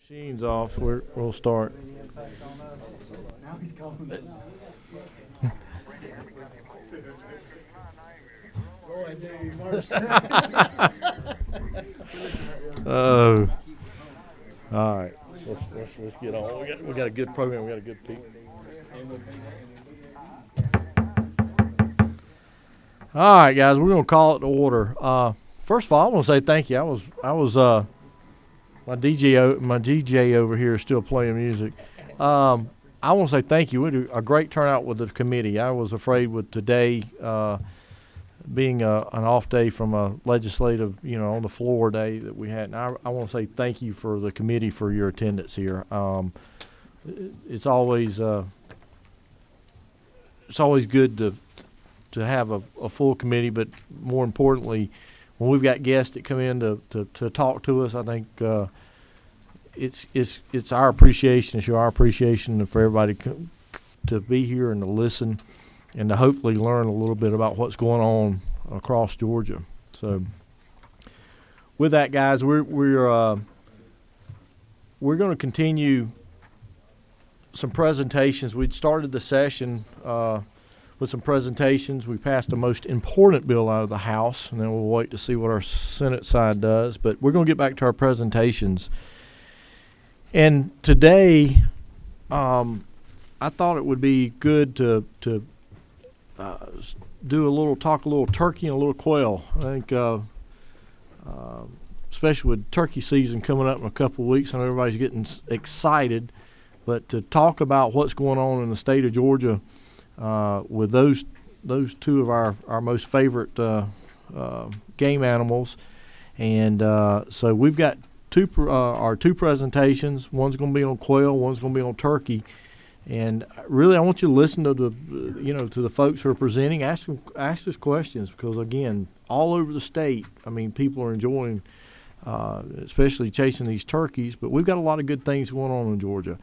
Machine's off. We'll start. Now he's calling it. Boy, Dave Mercer. Oh, all right. Let's get on. We got a good program. We got a good people. All right, guys. We're gonna call it to order. First of all, I want to say thank you. I was my DJ over here is still playing music. I want to say thank you. We had a great turnout with the committee. I was afraid with today being an off day from a legislative, on the floor day that we had. And I want to say thank you for the committee for your attendance here. It's always good to have a full committee, but more importantly, when we've got guests that come in to talk to us, I think it's our appreciation. It's our appreciation for everybody to be here and to listen and to hopefully learn a little bit about what's going on across Georgia. So, with that, guys, we're going to continue some presentations. We'd started the session with some presentations. We passed the most important bill out of the House, and then we'll wait to see what our Senate side does. But we're going to get back to our presentations. And today, I thought it would be good to talk a little turkey and a little quail. I think, especially with turkey season coming up in a couple of weeks, I know everybody's getting excited. But to talk about what's going on in the state of Georgia with those two of our most favorite game animals, and so we've got our two presentations. One's going to be on quail, one's going to be on turkey. And really, I want you to listen to the folks who are presenting. Ask us questions because, again, all over the state, people are enjoying, especially chasing these turkeys. But we've got a lot of good things going on in Georgia.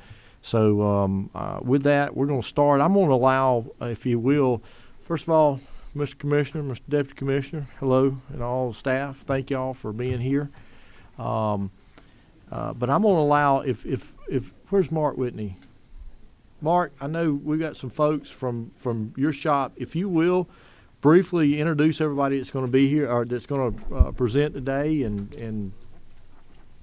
So with that, we're going to start. I'm going to allow, if you will, first of all, Mr. Commissioner, Mr. Deputy Commissioner, hello, and all the staff. Thank you all for being here. But I'm going to allow, if where's Mark Whitney? Mark, I know we got some folks from your shop. If you will, briefly introduce everybody that's going to be here or that's going to present today and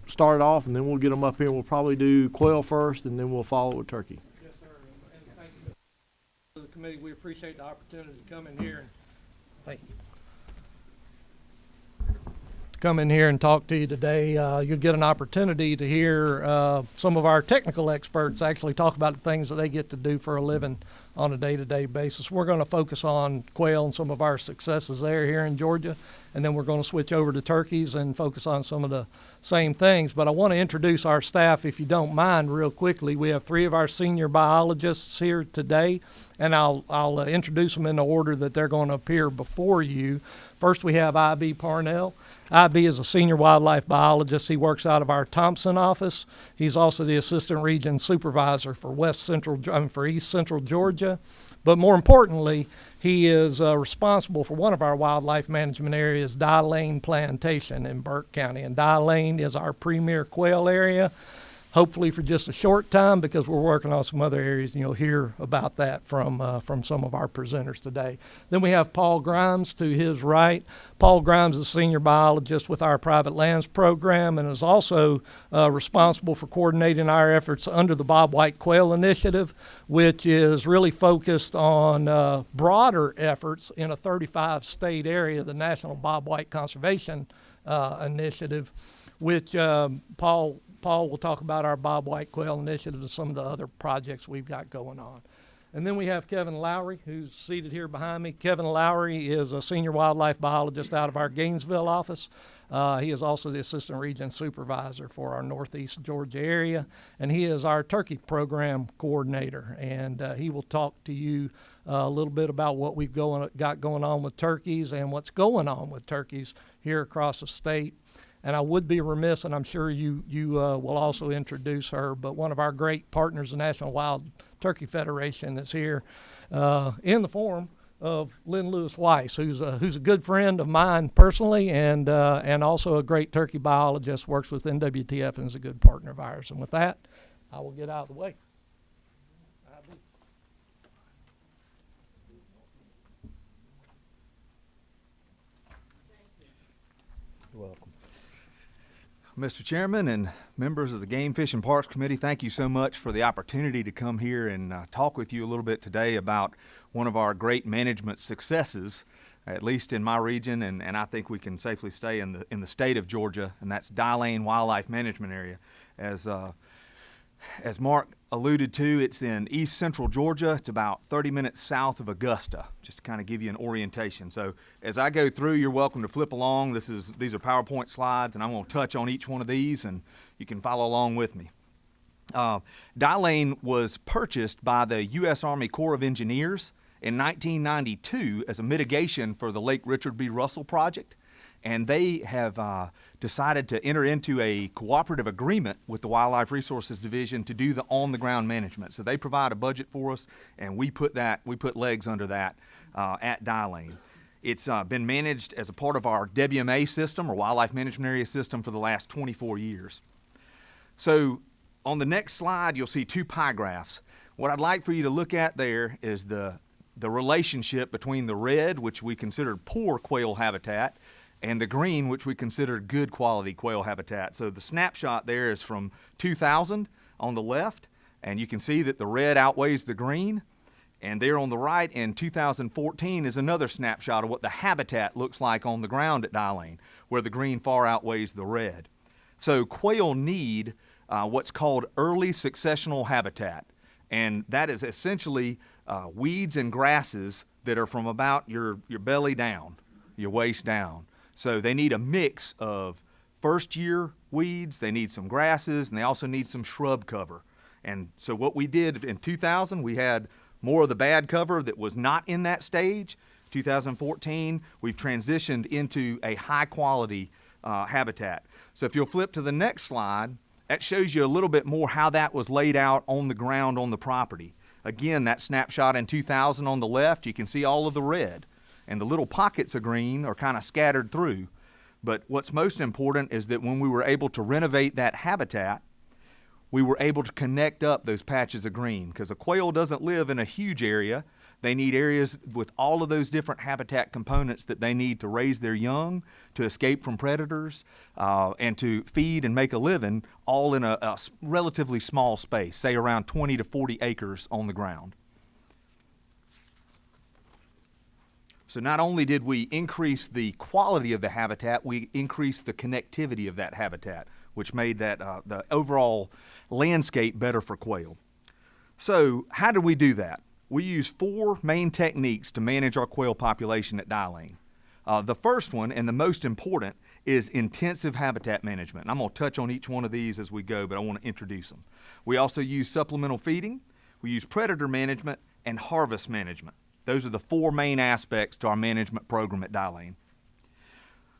start it off, and then we'll get them up here. We'll probably do quail first, and then we'll follow it with turkey. Yes, sir. And thank you to the committee. We appreciate the opportunity to come in here and thank you. Come in here and talk to you today. You'll get an opportunity to hear some of our technical experts actually talk about the things that they get to do for a living on a day-to-day basis. We're going to focus on quail and some of our successes there here in Georgia, and then we're going to switch over to turkeys and focus on some of the same things. But I want to introduce our staff, if you don't mind, real quickly. We have three of our senior biologists here today, and I'll introduce them in the order that they're going to appear before you. First, we have I.B. Parnell. I.B. is a senior wildlife biologist. He works out of our Thompson office. He's also the assistant region supervisor for East Central Georgia. But more importantly, he is responsible for one of our wildlife management areas, Dye Lane Plantation in Burke County. And Dye Lane is our premier quail area, hopefully for just a short time because we're working on some other areas, and you'll hear about that from some of our presenters today. Then we have Paul Grimes to his right. Paul Grimes is a senior biologist with our private lands program and is also responsible for coordinating our efforts under the Bob White Quail Initiative, which is really focused on broader efforts in a 35-state area, the National Bob White Conservation Initiative, which Paul will talk about our Bob White Quail Initiative and some of the other projects we've got going on. And then we have Kevin Lowry, who's seated here behind me. Kevin Lowry is a senior wildlife biologist out of our Gainesville office. He is also the assistant region supervisor for our Northeast Georgia area, and he is our turkey program coordinator. And he will talk to you a little bit about what we've got going on with turkeys and what's going on with turkeys here across the state. And I would be remiss, and I'm sure you will also introduce her, but one of our great partners, the National Wild Turkey Federation, is here in the forum of Lynn Lewis Weiss, who's a good friend of mine personally, and also a great turkey biologist, works with NWTF and is a good partner of ours. And with that, I will get out of the way. You're welcome. Mr. Chairman and members of the Game Fish and Parks Committee, thank you so much for the opportunity to come here and talk with you a little bit today about one of our great management successes, at least in my region, and I think we can safely say in the state of Georgia, and that's Dye Lane Wildlife Management Area. As Mark alluded to, it's in east central Georgia. It's about 30 minutes south of Augusta, just to kind of give you an orientation. So as I go through, you're welcome to flip along. These are PowerPoint slides, and I'm going to touch on each one of these, and you can follow along with me. Dye Lane was purchased by the U.S. Army Corps of Engineers in 1992 as a mitigation for the Lake Richard B. Russell project. And they have decided to enter into a cooperative agreement with the Wildlife Resources Division to do the on-the-ground management. So they provide a budget for us, and we put legs under that at Dye Lane. It's been managed as a part of our WMA system, or Wildlife Management Area system, for the last 24 years. So on the next slide, you'll see two pie graphs. What I'd like for you to look at there is the relationship between the red, which we considered poor quail habitat, and the green, which we consider good quality quail habitat. So the snapshot there is from 2000 on the left, and you can see that the red outweighs the green. And there on the right in 2014 is another snapshot of what the habitat looks like on the ground at Dye Lane, where the green far outweighs the red. So quail need what's called early successional habitat, and that is essentially weeds and grasses that are from about your belly down, your waist down. So they need a mix of first year weeds, they need some grasses, and they also need some shrub cover. And so what we did in 2000, we had more of the bad cover that was not in that stage. 2014, we've transitioned into a high quality habitat. So if you'll flip to the next slide, that shows you a little bit more how that was laid out on the ground on the property. Again, that snapshot in 2000 on the left, you can see all of the red. And the little pockets of green are kind of scattered through. But what's most important is that when we were able to renovate that habitat, we were able to connect up those patches of green, because a quail doesn't live in a huge area. They need areas with all of those different habitat components that they need to raise their young, to escape from predators, and to feed and make a living, all in a relatively small space, say around 20 to 40 acres on the ground. So not only did we increase the quality of the habitat, we increased the connectivity of that habitat, which made that the overall landscape better for quail. So how did we do that? We use 4 main techniques to manage our quail population at Dye Lane. The first one, and the most important, is intensive habitat management. And I'm going to touch on each one of these as we go, but I want to introduce them. We also use supplemental feeding, we use predator management, and harvest management. Those are the 4 main aspects to our management program at Dye Lane.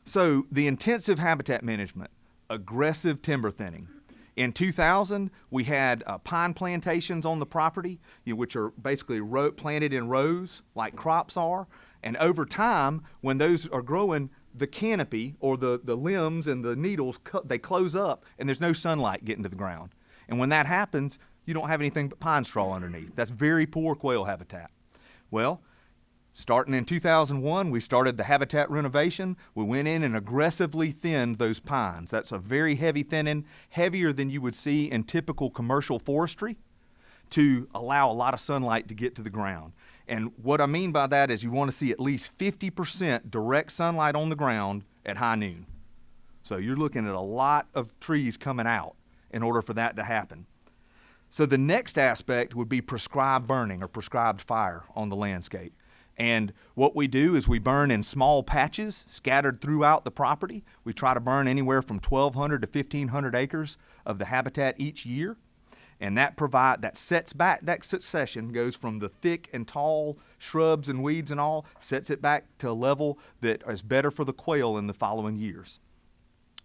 So the intensive habitat management, aggressive timber thinning. In 2000, we had pine plantations on the property, which are basically planted in rows like crops are. And over time, when those are growing, the canopy or the limbs and the needles, they close up and there's no sunlight getting to the ground. And when that happens, you don't have anything but pine straw underneath. That's very poor quail habitat. Well, starting in 2001, we started the habitat renovation. We went in and aggressively thinned those pines. That's a very heavy thinning, heavier than you would see in typical commercial forestry, to allow a lot of sunlight to get to the ground. And what I mean by that is you want to see at least 50% direct sunlight on the ground at high noon. So you're looking at a lot of trees coming out in order for that to happen. So the next aspect would be prescribed burning or prescribed fire on the landscape. And what we do is we burn in small patches scattered throughout the property. We try to burn anywhere from 1,200 to 1,500 acres of the habitat each year. And that sets back, that succession goes from the thick and tall shrubs and weeds and all, sets it back to a level that is better for the quail in the following years.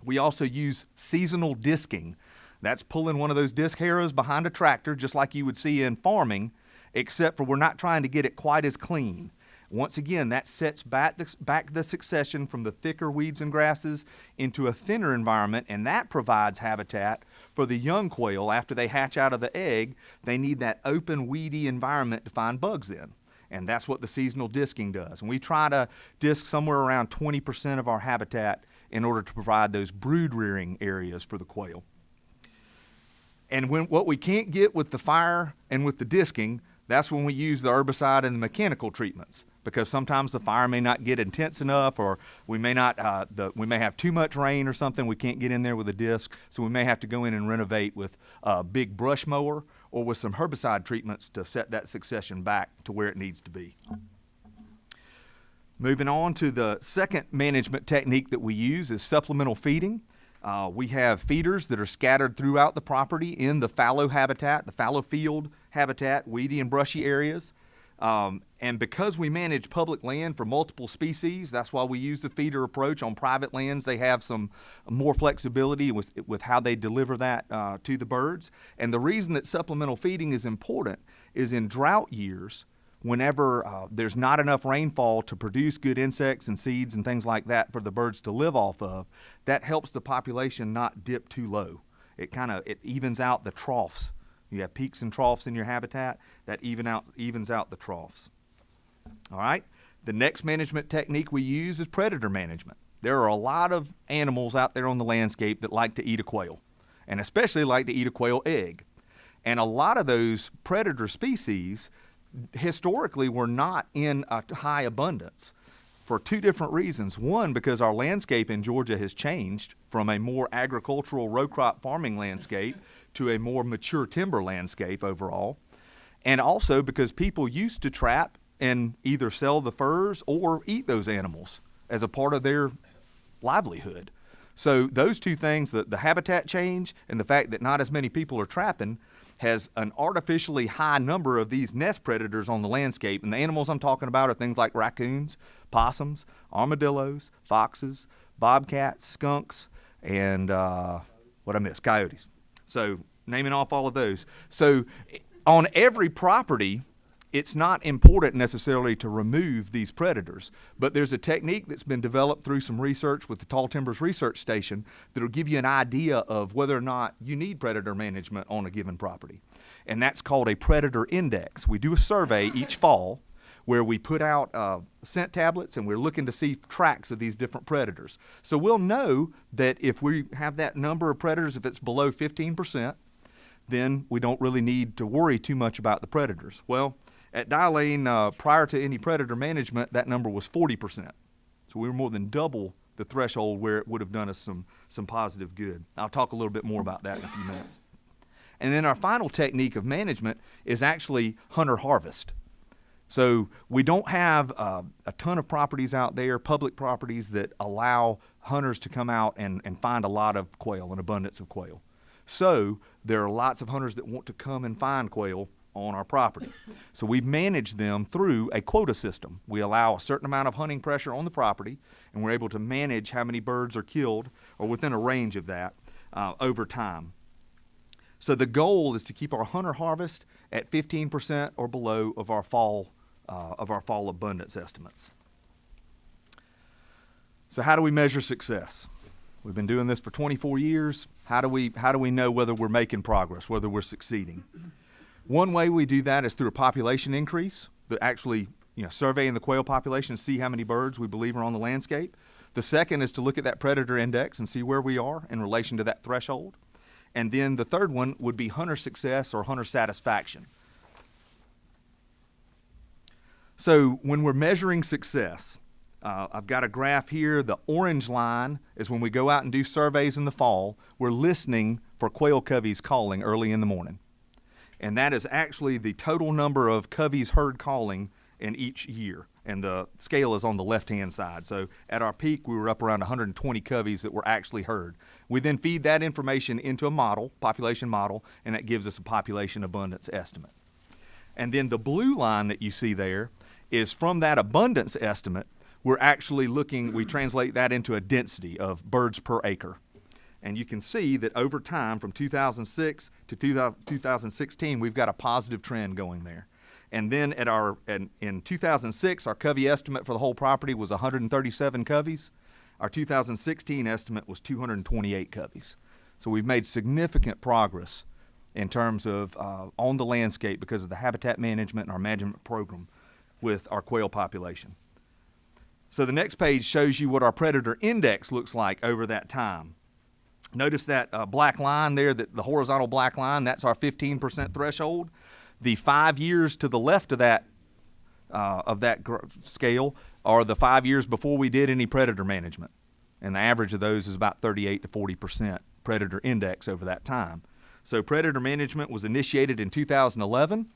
We also use seasonal disking. That's pulling one of those disc harrows behind a tractor, just like you would see in farming, except for we're not trying to get it quite as clean. Once again, that sets back the succession from the thicker weeds and grasses into a thinner environment, and that provides habitat for the young quail. After they hatch out of the egg, they need that open, weedy environment to find bugs in. And that's what the seasonal disking does. And we try to disk somewhere around 20% of our habitat in order to provide those brood rearing areas for the quail. And what we can't get with the fire and with the disking, that's when we use the herbicide and the mechanical treatments, because sometimes the fire may not get intense enough, or we may not, we may have too much rain or something. We can't get in there with a disc, so we may have to go in and renovate with a big brush mower or with some herbicide treatments to set that succession back to where it needs to be. Moving on to the second management technique that we use is supplemental feeding. We have feeders that are scattered throughout the property in the fallow habitat, the fallow field habitat, weedy and brushy areas. And because we manage public land for multiple species, that's why we use the feeder approach. On private lands, they have some more flexibility with how they deliver that to the birds. And the reason that supplemental feeding is important is in drought years, whenever there's not enough rainfall to produce good insects and seeds and things like that for the birds to live off of, that helps the population not dip too low. It evens out the troughs. You have peaks and troughs in your habitat, that evens out the troughs. All right, the next management technique we use is predator management. There are a lot of animals out there on the landscape that like to eat a quail, and especially like to eat a quail egg. And a lot of those predator species historically were not in a high abundance for two different reasons. One, because our landscape in Georgia has changed from a more agricultural row crop farming landscape to a more mature timber landscape overall. And also because people used to trap and either sell the furs or eat those animals as a part of their livelihood. So those two things, the habitat change and the fact that not as many people are trapping, has an artificially high number of these nest predators on the landscape. And the animals I'm talking about are things like raccoons, possums, armadillos, foxes, bobcats, skunks, and coyotes. So naming off all of those. So on every property, it's not important necessarily to remove these predators, but there's a technique that's been developed through some research with the Tall Timbers Research Station that'll give you an idea of whether or not you need predator management on a given property. And that's called a predator index. We do a survey each fall where we put out scent tablets and we're looking to see tracks of these different predators. So we'll know that if we have that number of predators, if it's below 15%, then we don't really need to worry too much about the predators. Well, at Dylane, prior to any predator management, that number was 40%. So we were more than double the threshold where it would have done us some positive good. I'll talk a little bit more about that in a few minutes. And then our final technique of management is actually hunter-harvest. So we don't have a ton of properties out there, public properties, that allow hunters to come out and find a lot of quail, an abundance of quail. So there are lots of hunters that want to come and find quail on our property. So we've managed them through a quota system. We allow a certain amount of hunting pressure on the property, and we're able to manage how many birds are killed, or within a range of that, over time. So the goal is to keep our hunter harvest at 15% or below of our fall abundance estimates. So how do we measure success? We've been doing this for 24 years. How do we know whether we're making progress, whether we're succeeding? One way we do that is through a population increase, surveying the quail population and see how many birds we believe are on the landscape. The second is to look at that predator index and see where we are in relation to that threshold. And then the third one would be hunter success or hunter satisfaction. So when we're measuring success, I've got a graph here. The orange line is when we go out and do surveys in the fall. We're listening for quail coveys calling early in the morning. And that is actually the total number of coveys heard calling in each year. And the scale is on the left-hand side. So at our peak, we were up around 120 coveys that were actually heard. We then feed that information into a model, population model, and that gives us a population abundance estimate. And then the blue line that you see there is from that abundance estimate, we translate that into a density of birds per acre. And you can see that over time, from 2006 to 2016, we've got a positive trend going there. And then in 2006, our covey estimate for the whole property was 137 coveys. Our 2016 estimate was 228 coveys. So we've made significant progress in terms of on the landscape because of the habitat management and our management program with our quail population. So the next page shows you what our predator index looks like over that time. Notice that black line there, the horizontal black line, that's our 15% threshold. The 5 years to the left of that scale are the 5 years before we did any predator management. And the average of those is about 38 to 40% predator index over that time. So predator management was initiated in 2011.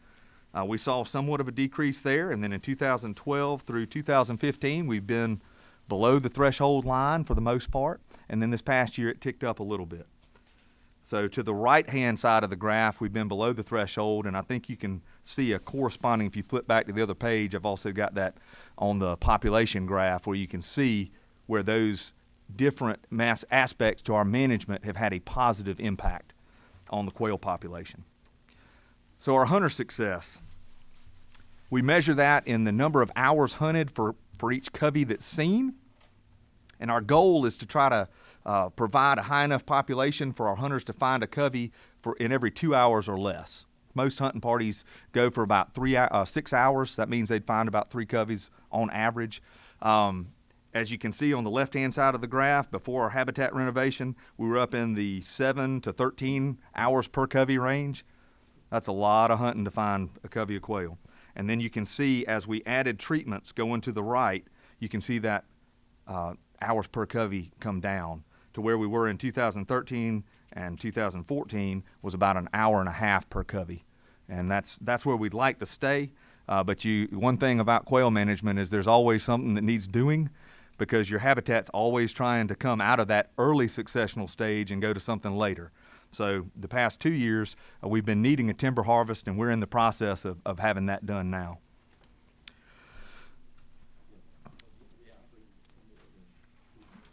We saw somewhat of a decrease there, and then in 2012 through 2015, we've been below the threshold line for the most part, and then this past year it ticked up a little bit. So to the right-hand side of the graph, we've been below the threshold, and I think you can see a corresponding, if you flip back to the other page, I've also got that on the population graph where you can see where those different mass aspects to our management have had a positive impact on the quail population. So our hunter success, we measure that in the number of hours hunted for each covey that's seen, and our goal is to try to provide a high enough population for our hunters to find a covey in every 2 hours or less. Most hunting parties go for about 6 hours. That means they'd find about 3 coveys on average. As you can see on the left-hand side of the graph, before our habitat renovation, we were up in the 7 to 13 hours per covey range. That's a lot of hunting to find a covey of quail. And then you can see as we added treatments going to the right, you can see that hours per covey come down to where we were in 2013 and 2014 was about an hour and a half per covey. And that's where we'd like to stay. But one thing about quail management is there's always something that needs doing, because your habitat's always trying to come out of that early successional stage and go to something later. So the past 2 years, we've been needing a timber harvest, and we're in the process of having that done now.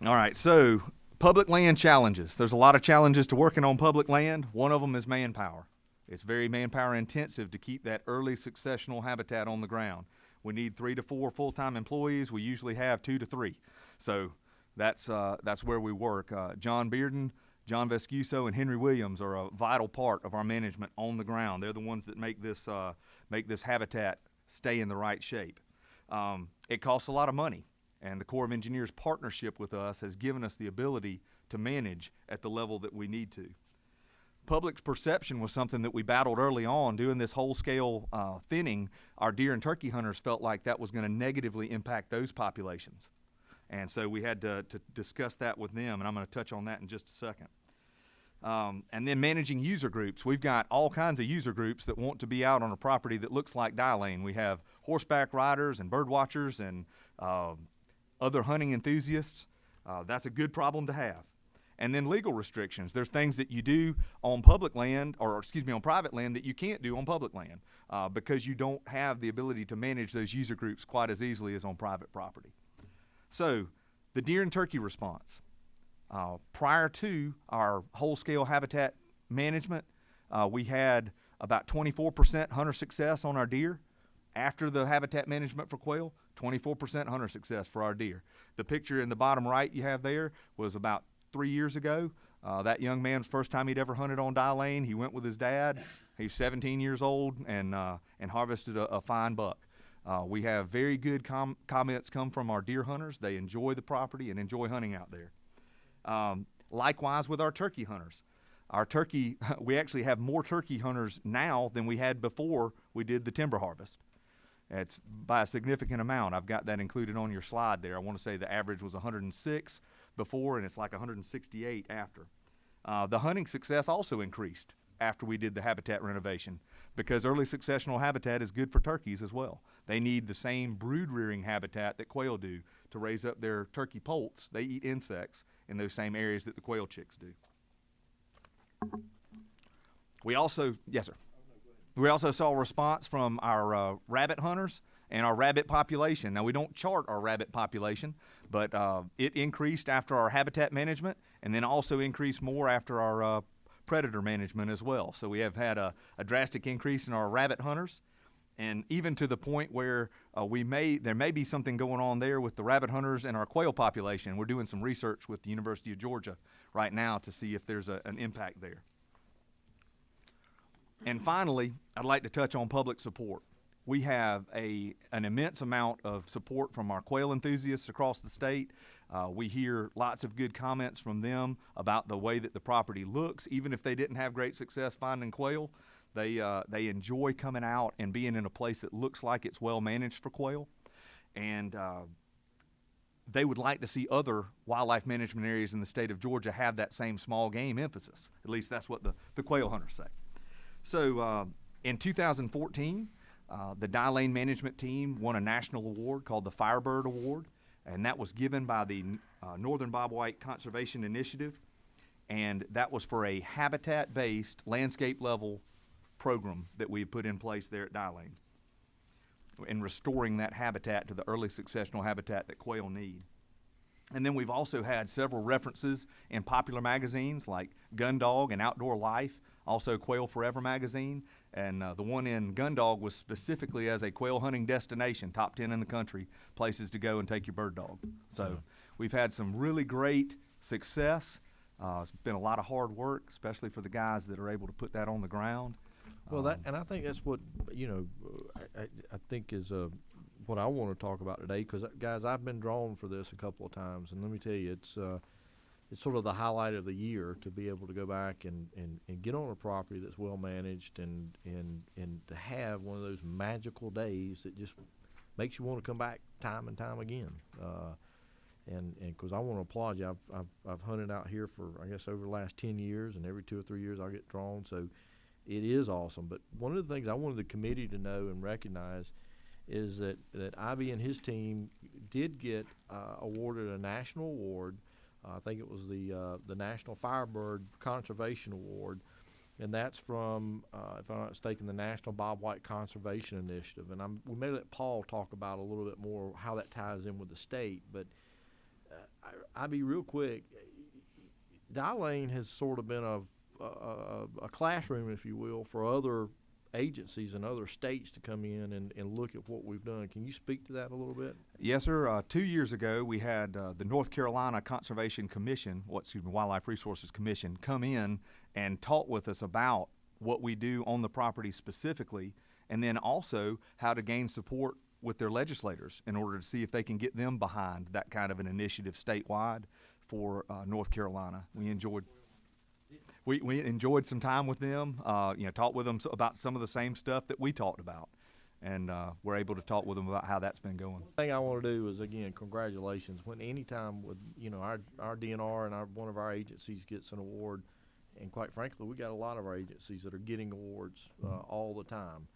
All right, so public land challenges. There's a lot of challenges to working on public land. One of them is manpower. It's very manpower intensive to keep that early successional habitat on the ground. We need 3 to 4 full-time employees. We usually have 2 to 3. So that's where we work. John Bearden, John Vescuso, and Henry Williams are a vital part of our management on the ground. They're the ones that make this habitat stay in the right shape. It costs a lot of money, and the Corps of Engineers partnership with us has given us the ability to manage at the level that we need to. Public perception was something that we battled early on. Doing this whole-scale thinning, our deer and turkey hunters felt like that was going to negatively impact those populations. And so we had to discuss that with them, and I'm going to touch on that in just a second. And then managing user groups. We've got all kinds of user groups that want to be out on a property that looks like Die Lane. We have horseback riders and bird watchers and other hunting enthusiasts. That's a good problem to have. And then legal restrictions. There's things that you do on public land, on private land that you can't do on public land because you don't have the ability to manage those user groups quite as easily as on private property. So the deer and turkey response. Prior to our whole-scale habitat management, we had about 24% hunter success on our deer. After the habitat management for quail, 24% hunter success for our deer. The picture in the bottom right you have there was about 3 years ago. That young man's first time he'd ever hunted on Die Lane. He went with his dad. He's 17 years old and harvested a fine buck. We have very good comments come from our deer hunters. They enjoy the property and enjoy hunting out there. Likewise with our turkey hunters. We actually have more turkey hunters now than we had before we did the timber harvest. It's by a significant amount. I've got that included on your slide there. I want to say the average was 106 before, and it's like 168 after. The hunting success also increased after we did the habitat renovation because early successional habitat is good for turkeys as well. They need the same brood rearing habitat that quail do to raise up their turkey poults. They eat insects in those same areas that the quail chicks do. Yes, sir. We also saw a response from our rabbit hunters and our rabbit population. Now, we don't chart our rabbit population, but it increased after our habitat management and then also increased more after our predator management as well. So we have had a drastic increase in our rabbit hunters. And even to the point where there may be something going on there with the rabbit hunters and our quail population. We're doing some research with the University of Georgia right now to see if there's an impact there. And finally, I'd like to touch on public support. We have an immense amount of support from our quail enthusiasts across the state. We hear lots of good comments from them about the way that the property looks. Even if they didn't have great success finding quail, they enjoy coming out and being in a place that looks like it's well managed for quail. And they would like to see other wildlife management areas in the state of Georgia have that same small game emphasis. At least that's what the quail hunters say. So in 2014, the Dye Lane management team won a national award called the Firebird Award, and that was given by the Northern Bobwhite Conservation Initiative, and that was for a habitat-based, landscape-level program that we put in place there at Dye Lane in restoring that habitat to the early successional habitat that quail need. And then we've also had several references in popular magazines like Gundog and Outdoor Life, also Quail Forever magazine, and the one in Gundog was specifically as a quail hunting destination, top 10 in the country, places to go and take your bird dog. So we've had some really great success. It's been a lot of hard work, especially for the guys that are able to put that on the ground. Well, and I think that's what, I think is what I want to talk about today, because, guys, I've been drawn for this a couple of times, and let me tell you, it's sort of the highlight of the year to be able to go back and get on a property that's well managed and to have one of those magical days that just makes you want to come back time and time again. And because I want to applaud you, I've hunted out here for, I guess, over the last 10 years, and every 2 or 3 years I'll get drawn, so it is awesome. But one of the things I wanted the committee to know and recognize is that Ivy and his team did get awarded a national award. I think it was the National Firebird Conservation Award, and that's from, if I'm not mistaken, the National Bobwhite Conservation Initiative. And we may let Paul talk about a little bit more how that ties in with the state. But I'll be real quick. Dye Lane has sort of been a classroom, if you will, for other agencies and other states to come in and look at what we've done. Can you speak to that a little bit? Yes, sir. 2 years ago, we had the North Carolina Conservation Commission, Wildlife Resources Commission, come in and talk with us about what we do on the property specifically, and then also how to gain support with their legislators in order to see if they can get them behind that kind of an initiative statewide for North Carolina. We enjoyed some time with them, talked with them about some of the same stuff that we talked about, and we're able to talk with them about how that's been going. The thing I want to do is, again, congratulations. When anytime with our DNR and one of our agencies gets an award, and quite frankly, we got a lot of our agencies that are getting awards all the time.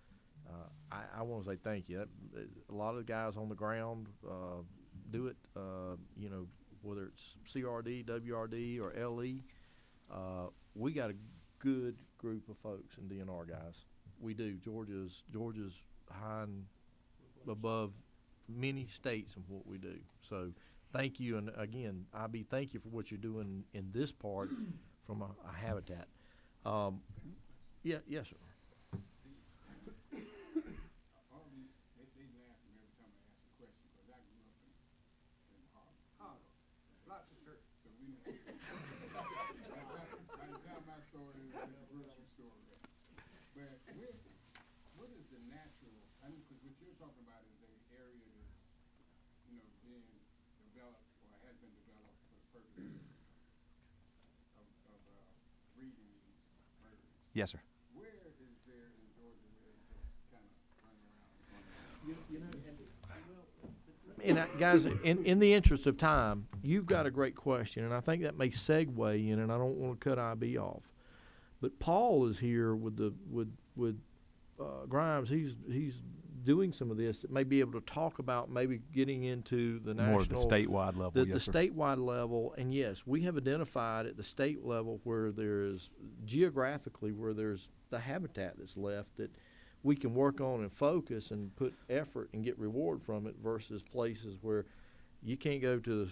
I want to say thank you. A lot of the guys on the ground do it. Whether it's CRD, WRD, or LE. We got a good group of folks in DNR, guys. We do. Georgia's high and above many states in what we do. So thank you. And again, IB, thank you for what you're doing in this part from a habitat. Yes, sir. They laugh at me every time I ask a question because I grew up in Harlem. Lots of church. So we didn't see by the time I saw it, it was a grocery store. But what is the natural, because what you're talking about is an area that's, being developed or has been developed for the purpose of breeding these birds. Yes, sir. Where is there in Georgia where they just kind of run around? And guys, in the interest of time, you've got a great question, and I think that may segue in, and I don't want to cut IB off. But Paul is here with Grimes. He's doing some of this that may be able to talk about maybe getting into the national, more of the statewide level. the statewide level. And yes, we have identified at the state level where there is geographically where there's the habitat that's left that we can work on and focus and put effort and get reward from it versus places where you can't go to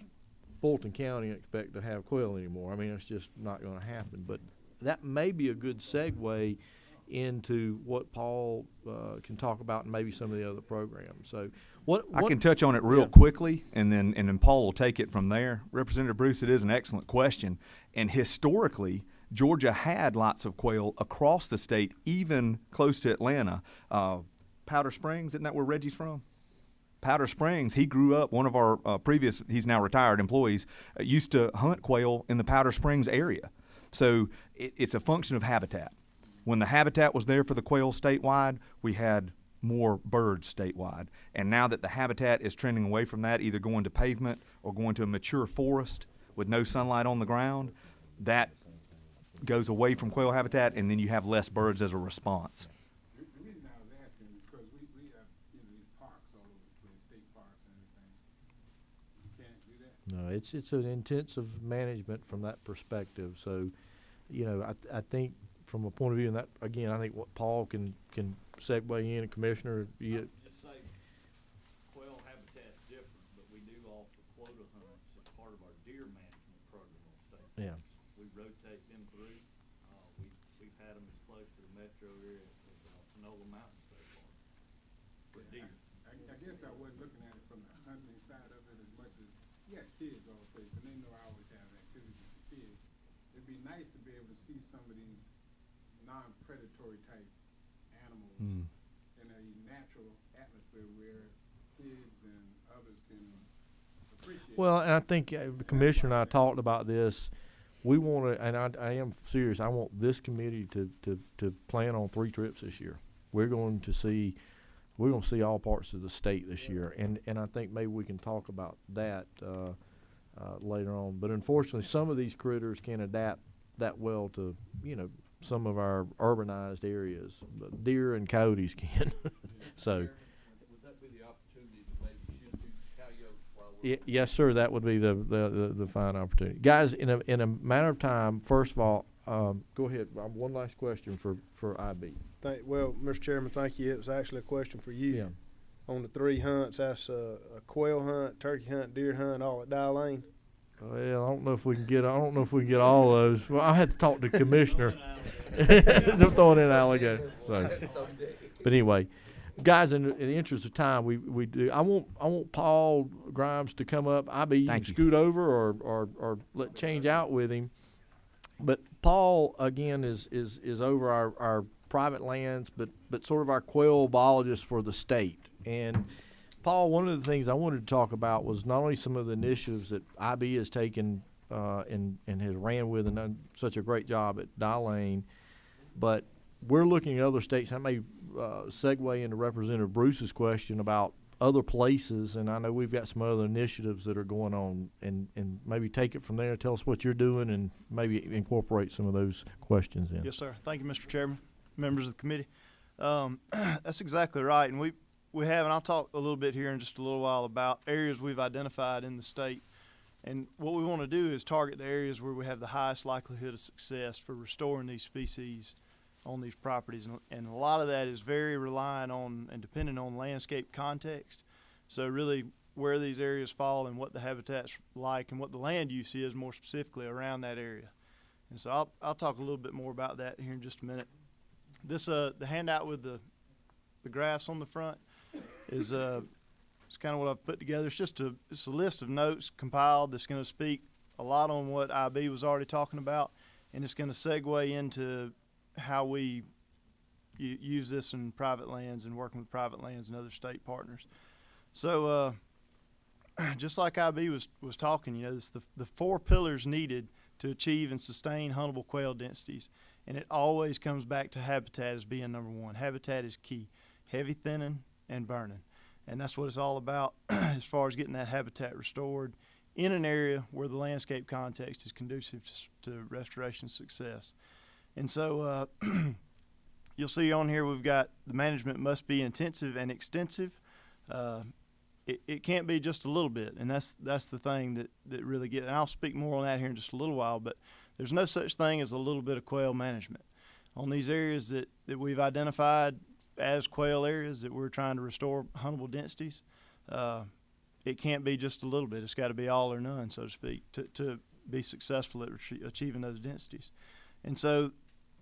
Fulton County and expect to have quail anymore. I mean, it's just not going to happen. But that may be a good segue into what Paul can talk about and maybe some of the other programs. So what I can touch on it real Yeah. quickly, and then Paul will take it from there. Representative Bruce, it is an excellent question. And historically, Georgia had lots of quail across the state, even close to Atlanta. Powder Springs, isn't that where Reggie's from? Powder Springs, he grew up, one of our previous, he's now retired employees, used to hunt quail in the Powder Springs area. So it's a function of habitat. When the habitat was there for the quail statewide, we had more birds statewide. And now that the habitat is trending away from that, either going to pavement or going to a mature forest with no sunlight on the ground, that goes away from quail habitat, and then you have less birds as a response. The reason I was asking is because we have, these parks all over the place, state parks and everything. You can't do that. No, it's an intensive management from that perspective. So, I think from a point of view, and that again, I think what Paul can segue in, and Commissioner, Just say quail habitat's different, but we do offer quota hunts as part of our deer management program on state. Yeah. We rotate them through. We've had them as close to the metro area as Nola Mountain State Park for deer. I guess I wasn't looking at it from the hunting side of it as much as, you got kids all the place, and they know I always have activities for kids. It'd be nice to be able to see some of these non-predatory type animals in a natural atmosphere where kids and others can appreciate. Well, and I think the Commissioner and I talked about this. We want to, and I am serious, I want this committee to plan on 3 trips this year. We're going to see all parts of the state this year, and I think maybe we can talk about that later on. But unfortunately, some of these critters can't adapt that well to, some of our urbanized areas. But deer and coyotes can. So. Would that be the opportunity to maybe shoot 2 coyotes while we're? Yes, sir. That would be the fine opportunity, guys. In a matter of time, first of all, go ahead. One last question for IB. Well, Mr. Chairman, thank you. It was actually a question for you. Yeah. On the 3 hunts, that's a quail hunt, turkey hunt, deer hunt, all at Dial Lane. Well, I don't know if we can get all those. Well, I had to talk to the Commissioner. They're throwing in alligator. So, but anyway, guys, in the interest of time, we do. I want Paul Grimes to come up. IB, you can Thank you. scoot over or let change out with him. But Paul again is over our private lands, but sort of our quail biologist for the state. And Paul, one of the things I wanted to talk about was not only some of the initiatives that IB has taken and has ran with and done such a great job at Dial Lane, but we're looking at other states. I may segue into Representative Bruce's question about other places, and I know we've got some other initiatives that are going on, and maybe take it from there. Tell us what you're doing, and maybe incorporate some of those questions in. Yes, sir. Thank you, Mr. Chairman, members of the committee. That's exactly right, and we have, and I'll talk a little bit here in just a little while about areas we've identified in the state. And what we want to do is target the areas where we have the highest likelihood of success for restoring these species on these properties. And a lot of that is very reliant on and dependent on landscape context. So really where these areas fall and what the habitat's like and what the land use is more specifically around that area. And so I'll talk a little bit more about that here in just a minute. This the handout with the graphs on the front is it's kind of what I've put together. It's a list of notes compiled that's going to speak a lot on what IB was already talking about, and it's going to segue into how we use this in private lands and working with private lands and other state partners. So just like IB was talking, it's the 4 pillars needed to achieve and sustain huntable quail densities, and it always comes back to habitat as being number 1. Habitat is key. Heavy thinning and burning. And that's what it's all about as far as getting that habitat restored in an area where the landscape context is conducive to restoration success. And so you'll see on here we've got the management must be intensive and extensive. It can't be just a little bit, and that's the thing that really gets, and I'll speak more on that here in just a little while, but there's no such thing as a little bit of quail management. On these areas that we've identified as quail areas that we're trying to restore huntable densities, it can't be just a little bit. It's got to be all or none, so to speak, to be successful at achieving those densities. And so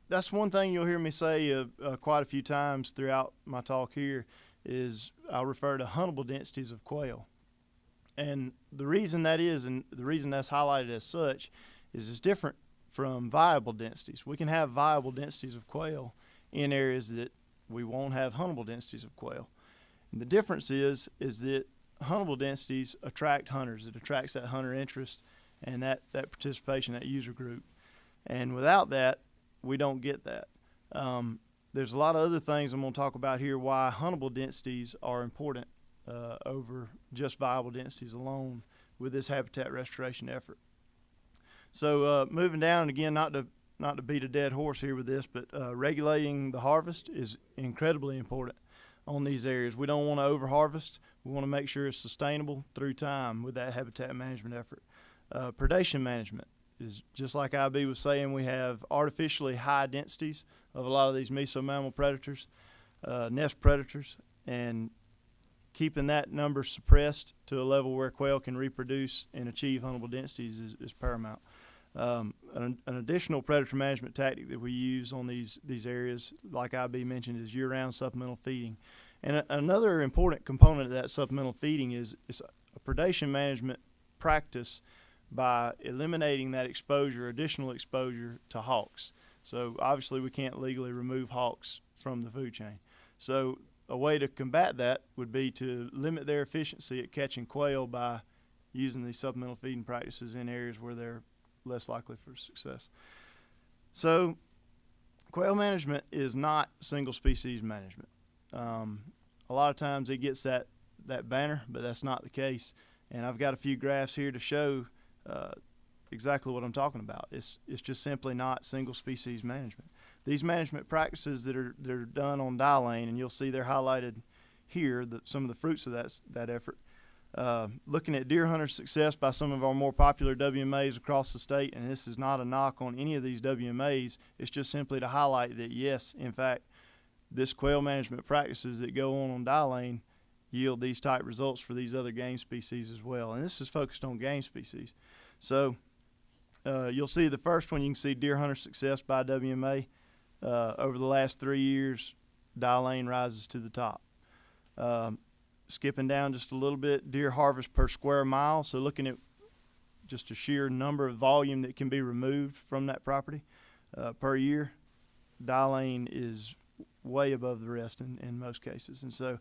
that's one thing you'll hear me say quite a few times throughout my talk here is I'll refer to huntable densities of quail. And the reason that is, and the reason that's highlighted as such, is it's different from viable densities. We can have viable densities of quail in areas that we won't have huntable densities of quail. And the difference is that huntable densities attract hunters. It attracts that hunter interest and that participation, that user group. And without that, we don't get that. There's a lot of other things I'm going to talk about here why huntable densities are important over just viable densities alone with this habitat restoration effort. So moving down, and again, not to beat a dead horse here with this, but regulating the harvest is incredibly important on these areas. We don't want to over-harvest. We want to make sure it's sustainable through time with that habitat management effort. Predation management is just like IB was saying, we have artificially high densities of a lot of these mesomammal predators, nest predators, and keeping that number suppressed to a level where quail can reproduce and achieve huntable densities is paramount. An additional predator management tactic that we use on these areas, like IB mentioned, is year-round supplemental feeding. And another important component of that supplemental feeding is a predation management practice by eliminating that exposure, additional exposure to hawks. So obviously we can't legally remove hawks from the food chain. So a way to combat that would be to limit their efficiency at catching quail by using these supplemental feeding practices in areas where they're less likely for success. So quail management is not single species management. A lot of times it gets that banner, but that's not the case. And I've got a few graphs here to show exactly what I'm talking about. It's just simply not single species management. These management practices that are done on Dylane, and you'll see they're highlighted here, some of the fruits of that effort. Looking at deer hunter success by some of our more popular WMAs across the state, and this is not a knock on any of these WMAs, it's just simply to highlight that yes, in fact, this quail management practices that go on Dylane yield these type results for these other game species as well. And this is focused on game species. So you'll see the first one, you can see deer hunter success by WMA. Over the last 3 years, Dylane rises to the top. Skipping down just a little bit, deer harvest per square mile. So looking at just a sheer number of volume that can be removed from that property per year, Dylane is way above the rest in most cases. And so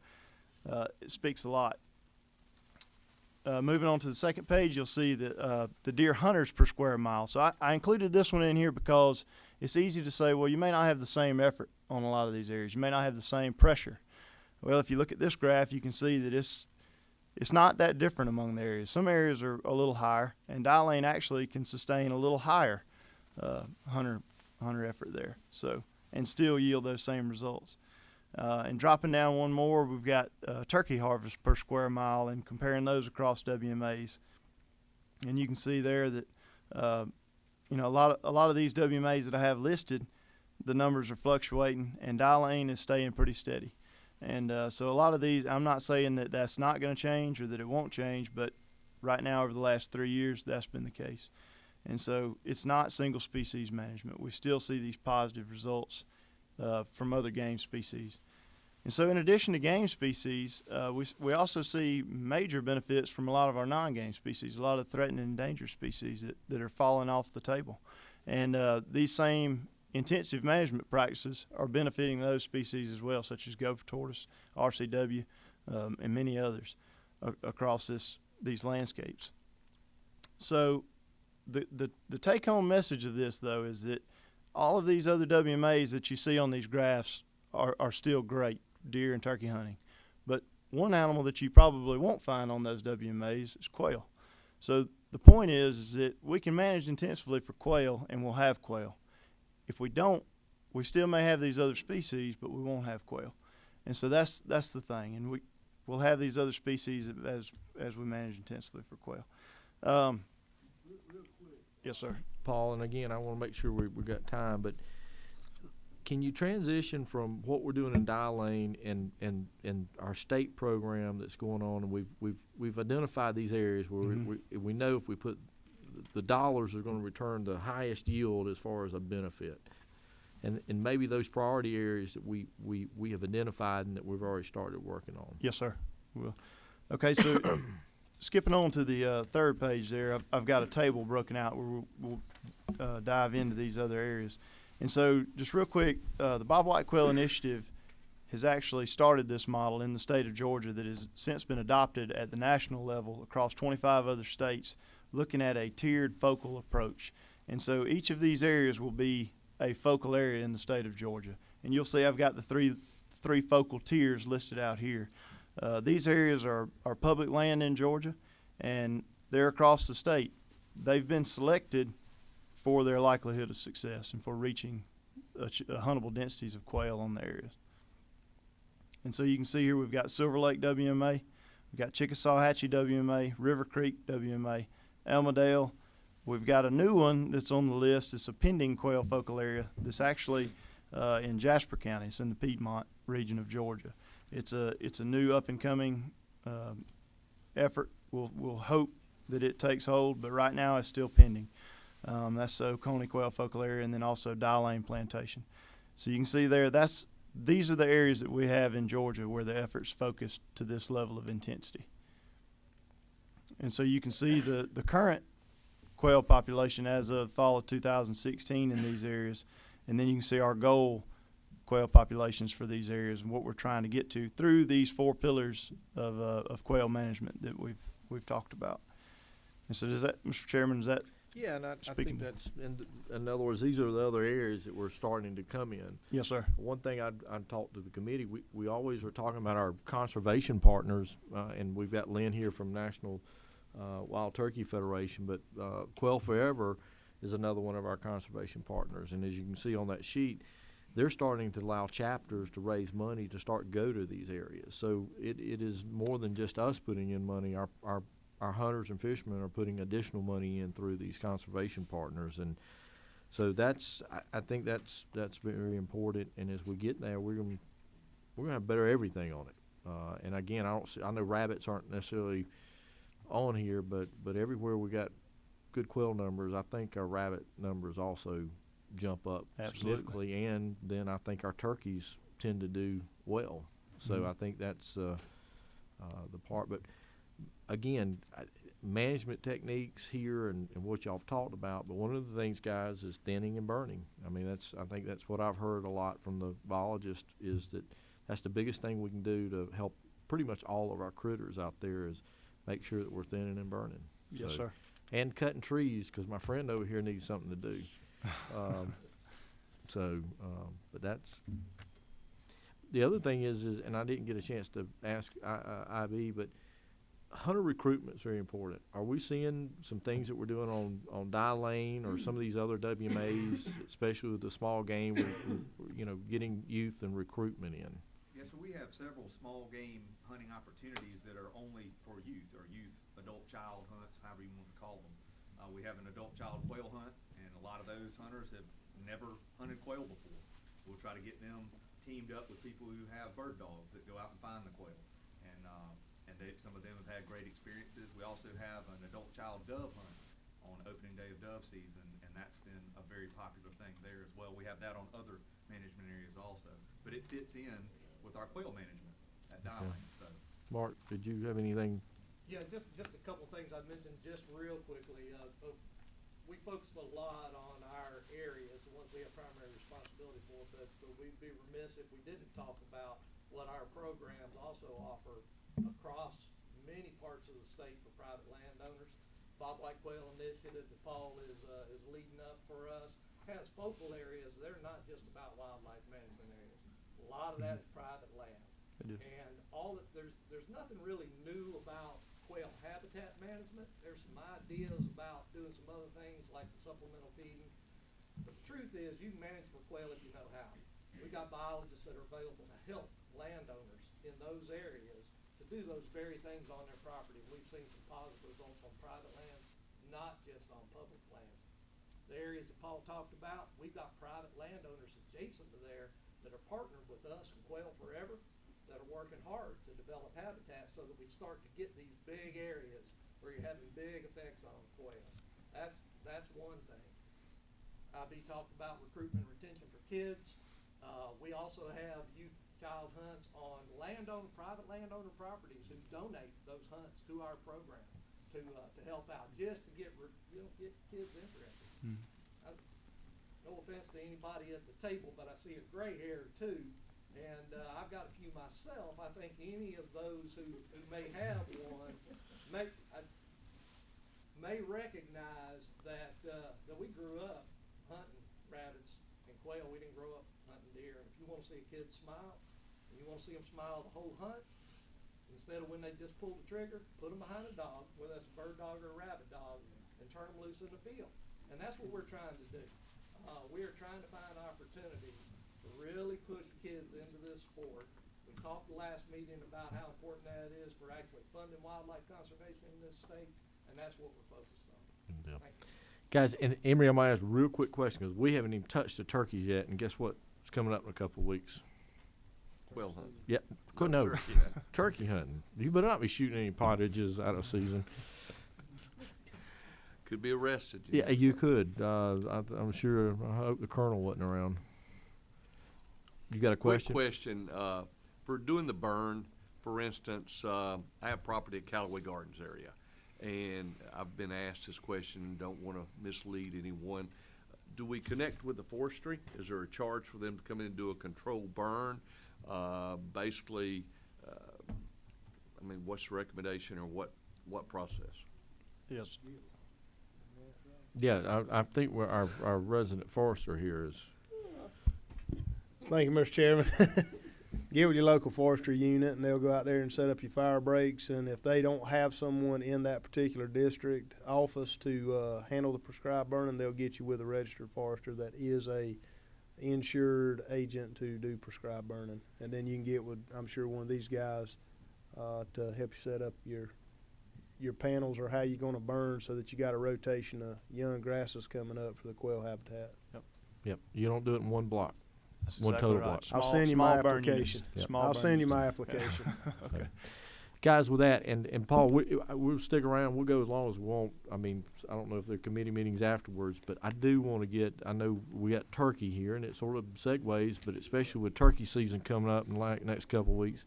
it speaks a lot. Moving on to the second page, you'll see that the deer hunters per square mile. So I included this one in here because it's easy to say, well, you may not have the same effort on a lot of these areas. You may not have the same pressure. Well, if you look at this graph, you can see that it's not that different among the areas. Some areas are a little higher, and Dylane actually can sustain a little higher hunter effort there. So, and still yield those same results. And dropping down one more, we've got turkey harvest per square mile and comparing those across WMAs. And you can see there that a lot of these WMAs that I have listed, the numbers are fluctuating, and Dylane is staying pretty steady. And so a lot of these, I'm not saying that that's not going to change or that it won't change, but right now over the last 3 years, that's been the case. And so it's not single species management. We still see these positive results from other game species. And so in addition to game species, we also see major benefits from a lot of our non-game species, a lot of threatened and endangered species that are falling off the table. And these same intensive management practices are benefiting those species as well, such as gopher tortoise, RCW, and many others across these landscapes. So the take-home message of this, though, is that all of these other WMAs that you see on these graphs are still great, deer and turkey hunting. But one animal that you probably won't find on those WMAs is quail. So the point is that we can manage intensively for quail, and we'll have quail. If we don't, we still may have these other species, but we won't have quail. And so that's the thing. And we'll have these other species as we manage intensively for quail. Yes, sir. Paul, and again, I want to make sure we got time, but can you transition from what we're doing in Dylane and our state program that's going on, and we've identified these areas where we know if we put the dollars are going to return the highest yield as far as a benefit, and maybe those priority areas that we have identified and that we've already started working on. Yes, sir. Will. Okay, so skipping on to the third page there, I've got a table broken out where we'll dive into these other areas. And so just real quick, the Bob White Quail Initiative has actually started this model in the state of Georgia that has since been adopted at the national level across 25 other states, looking at a tiered focal approach. And so each of these areas will be a focal area in the state of Georgia. And you'll see I've got the three focal tiers listed out here. These areas are public land in Georgia, and they're across the state. They've been selected for their likelihood of success and for reaching huntable densities of quail on the areas. And so you can see here we've got Silver Lake WMA, we've got Chickasaw-Hatchie WMA, River Creek WMA, Elmadale. We've got a new one that's on the list. It's a pending quail focal area that's actually in Jasper County. It's in the Piedmont region of Georgia. It's a new up and coming effort. We'll hope that it takes hold, but right now it's still pending. That's the Oconee Quail Focal Area, and then also Die Lane Plantation. So you can see there, these are the areas that we have in Georgia where the effort's focused to this level of intensity. And so you can see the current quail population as of fall of 2016 in these areas, and then you can see our goal quail populations for these areas and what we're trying to get to through these 4 pillars of quail management that we've talked about. And so does that, Mr. Chairman, does that? Yeah, and I Speaking- think that's, in other words, these are the other areas that we're starting to come in. Yes, sir. One thing I'd talk to the committee, we always are talking about our conservation partners, and we've got Lynn here from National Wild Turkey Federation, but Quail Forever is another one of our conservation partners. And as you can see on that sheet, they're starting to allow chapters to raise money to go to these areas. So it is more than just us putting in money. Our hunters and fishermen are putting additional money in through these conservation partners, and so I think that's very important. And as we get there, we're gonna have better everything on it. And again, I know rabbits aren't necessarily on here, but everywhere we got good quail numbers, I think our rabbit numbers also jump up significantly, and then I think our turkeys tend to do well. So I think that's the part. But again, management techniques here and what y'all have talked about, but one of the things, guys, is thinning and burning. I mean, I think that's what I've heard a lot from the biologists, is that's the biggest thing we can do to help pretty much all of our critters out there, is make sure that we're thinning and burning. Yes, sir. And cutting trees, because my friend over here needs something to do. But that's the other thing is, and I didn't get a chance to ask IB, but hunter recruitment is very important. Are we seeing some things that we're doing on Die Lane or some of these other WMAs, especially with the small game, getting youth and recruitment in? Yeah, so we have several small game hunting opportunities that are only for youth, or youth adult child hunts, however you want to call them. We have an adult child quail hunt, and a lot of those hunters have never hunted quail before. We'll try to get them teamed up with people who have bird dogs that go out and find the quail, and some of them have had great experiences. We also have an adult child dove hunt on opening day of dove season, and that's been a very popular thing there as well. We have that on other management areas also, but it fits in with our quail management at Die Lane. So, Mark, did you have anything? Yeah, just a couple things I'd mention just real quickly. We focused a lot on our areas, the ones we have primary responsibility for, but we'd be remiss if we didn't talk about what our programs also offer across many parts of the state for private landowners. Bob White Quail Initiative that Paul is leading up for us has focal areas. They're not just about wildlife management areas. A lot of that is private land. And there's nothing really new about quail habitat management. There's some ideas about doing some other things like the supplemental feeding. But the truth is, you can manage for quail if you know how. We got biologists that are available to help landowners in those areas to do those very things on their property. We've seen some positive results on private lands, not just on public lands. The areas that Paul talked about, we've got private landowners adjacent to there that are partnered with us and Quail Forever, that are working hard to develop habitat so that we start to get these big areas where you're having big effects on quail. That's one thing. IB talked about recruitment and retention for kids. We also have youth child hunts on private landowner properties who donate those hunts to our program to help out, just to get kids interested. No offense to anybody at the table, but I see a gray hair too, and I've got a few myself. I think any of those who may have one may recognize that we grew up hunting rabbits and quail. We didn't grow up hunting deer. And if you want to see a kid smile, and you want to see them smile the whole hunt, instead of when they just pull the trigger, put them behind a dog, whether that's a bird dog or a rabbit dog, and turn them loose in the field. And that's what we're trying to do. We are trying to find opportunities to really push kids into this sport. We talked last meeting about how important that is for actually funding wildlife conservation in this state, and that's what we're focused on. Yeah. Thank you. Guys, and Emery, I might ask a real quick question because we haven't even touched the turkeys yet, and guess what's coming up in a couple of weeks? Well, huh? Yeah, no, turkey hunting. You better not be shooting any pottages out of season. Could be arrested. You Yeah, know. you could. I'm sure. I hope the colonel wasn't around. You got a question? Quick question. For doing the burn, for instance, I have property at Callaway Gardens area, and I've been asked this question, don't want to mislead anyone. Do we connect with the forestry? Is there a charge for them to come in and do a controlled burn? Basically, I mean, what's the recommendation or what process? Yes. Yeah, I think our resident forester here is. Thank you, Mr. Chairman. Get with your local forestry unit, and they'll go out there and set up your fire breaks. And if they don't have someone in that particular district office to handle the prescribed burning, they'll get you with a registered forester that is a insured agent to do prescribed burning. And then you can get with, I'm sure, one of these guys to help you set up your panels or how you're going to burn, so that you got a rotation of young grasses coming up for the quail habitat. Yep. You don't do it in one block. That's One exactly total right. block. I'll send you my Small burn units. application. Yep. Small I'll burn send you my units. application. Okay. Guys, with that, and Paul, we'll stick around. We'll go as long as we want. I mean, I don't know if there are committee meetings afterwards, but I do want to get, I know we got turkey here, and it sort of segues, but especially with turkey season coming up in the next couple of weeks.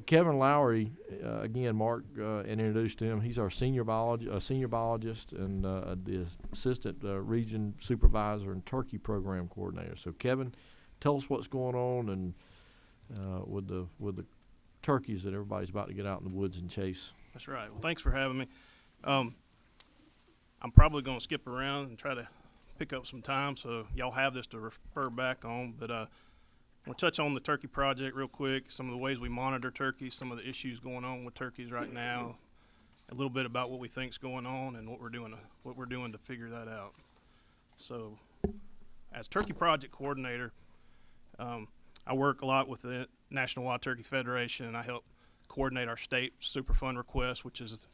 Kevin Lowry, again, Mark introduced him. He's our senior biologist and the assistant region supervisor and turkey program coordinator. So, Kevin, tell us what's going on and with the turkeys that everybody's about to get out in the woods and chase. That's right. Well, thanks for having me. I'm probably going to skip around and try to pick up some time, so y'all have this to refer back on. But I'm going to touch on the turkey project real quick, some of the ways we monitor turkeys, some of the issues going on with turkeys right now, a little bit about what we think's going on and what we're doing to figure that out. So, as turkey project coordinator, I work a lot with the National Wild Turkey Federation, and I help coordinate our state Superfund request, which is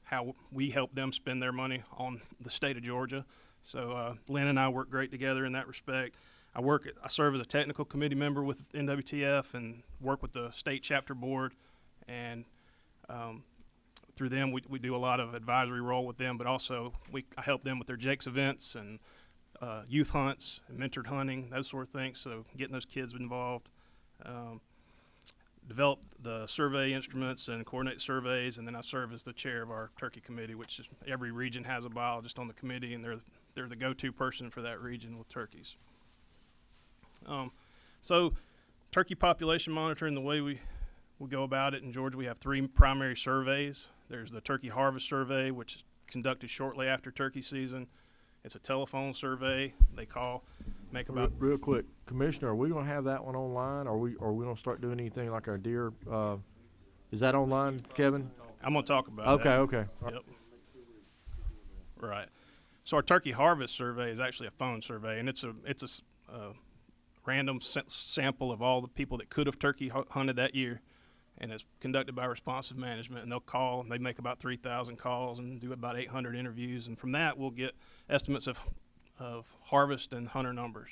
how we help them spend their money on the state of Georgia. So Lynn and I work great together in that respect. I serve as a technical committee member with NWTF and work with the state chapter board, and through them we do a lot of advisory role with them, but also I help them with their Jake's events and youth hunts and mentored hunting, those sort of things, so getting those kids involved. Develop the survey instruments and coordinate surveys, and then I serve as the chair of our turkey committee, which is every region has a biologist on the committee, and they're the go-to person for that region with turkeys. So turkey population monitoring, the way we go about it in Georgia, we have three primary surveys. There's the turkey harvest survey, which is conducted shortly after turkey season. It's a telephone survey. They make about Real quick, Commissioner, are we going to have that one online? Are we going to start doing anything like our deer? Is that online, Kevin? I'm going to talk about Okay, that. okay. Yep. Right. So our turkey harvest survey is actually a phone survey, and it's a random sample of all the people that could have turkey hunted that year, and it's conducted by Responsive Management, and they'll call, and they make about 3,000 calls and do about 800 interviews, and from that we'll get estimates of harvest and hunter numbers.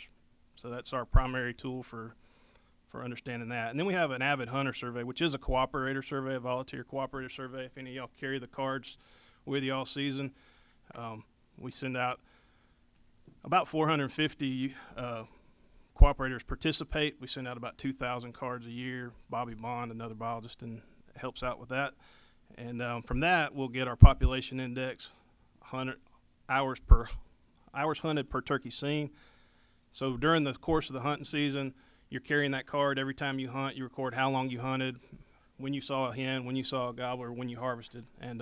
So that's our primary tool for understanding that. And then we have an avid hunter survey, which is a cooperator survey, a volunteer cooperator survey. If any of y'all carry the cards with you all season, we send out about 450 cooperators participate. We send out about 2,000 cards a year. Bobby Bond, another biologist, helps out with that. And from that, we'll get our population index, hours hunted per turkey seen. So during the course of the hunting season, you're carrying that card every time you hunt. You record how long you hunted, when you saw a hen, when you saw a gobbler, when you harvested. And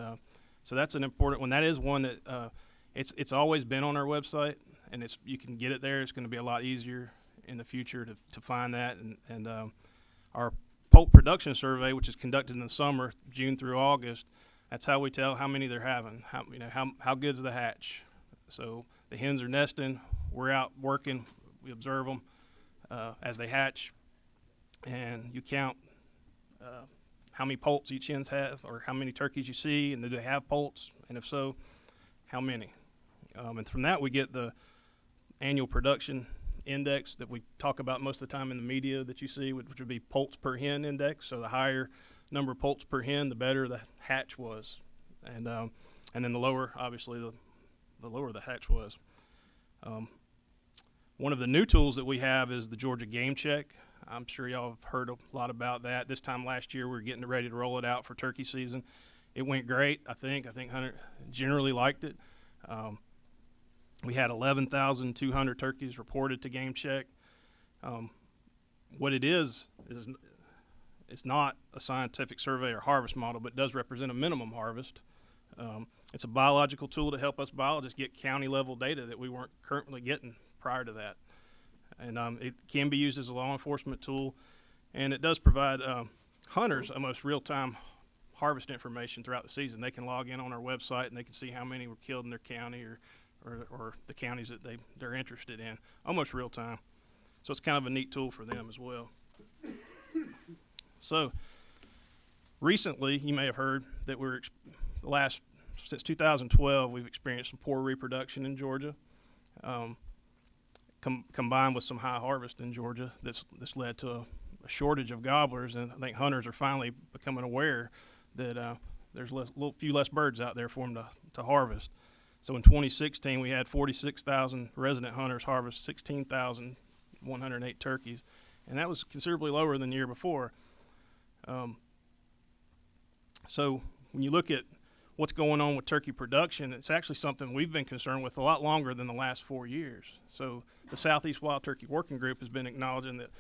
so that's an important one. That is one that it's always been on our website, and you can get it there. It's going to be a lot easier in the future to find that. And our poult production survey, which is conducted in the summer, June through August, that's how we tell how many they're having, how good's the hatch. So the hens are nesting, we're out working, we observe them as they hatch, and you count how many poults each hens have, or how many turkeys you see, and do they have poults, and if so, how many. And from that we get the annual production index that we talk about most of the time in the media that you see, which would be poults per hen index. So the higher number of poults per hen, the better the hatch was, and then the lower, obviously, the lower the hatch was. One of the new tools that we have is the Georgia Game Check. I'm sure y'all have heard a lot about that. This time last year, we were getting ready to roll it out for turkey season. It went great, I think Hunter generally liked it. We had 11,200 turkeys reported to Game Check. What it is it's not a scientific survey or harvest model, but it does represent a minimum harvest. It's a biological tool to help us biologists get county level data that we weren't currently getting prior to that. And it can be used as a law enforcement tool, and it does provide hunters almost real-time harvest information throughout the season. They can log in on our website and they can see how many were killed in their county or the counties that they're interested in, almost real time. So it's kind of a neat tool for them as well. So recently, you may have heard that since 2012, we've experienced some poor reproduction in Georgia, combined with some high harvest in Georgia. This led to a shortage of gobblers, and I think hunters are finally becoming aware that there's few less birds out there for them to harvest. So in 2016, we had 46,000 resident hunters harvest 16,108 turkeys, and that was considerably lower than the year before. So when you look at what's going on with turkey production, it's actually something we've been concerned with a lot longer than the last 4 years. So the Southeast Wild Turkey Working Group has been acknowledging that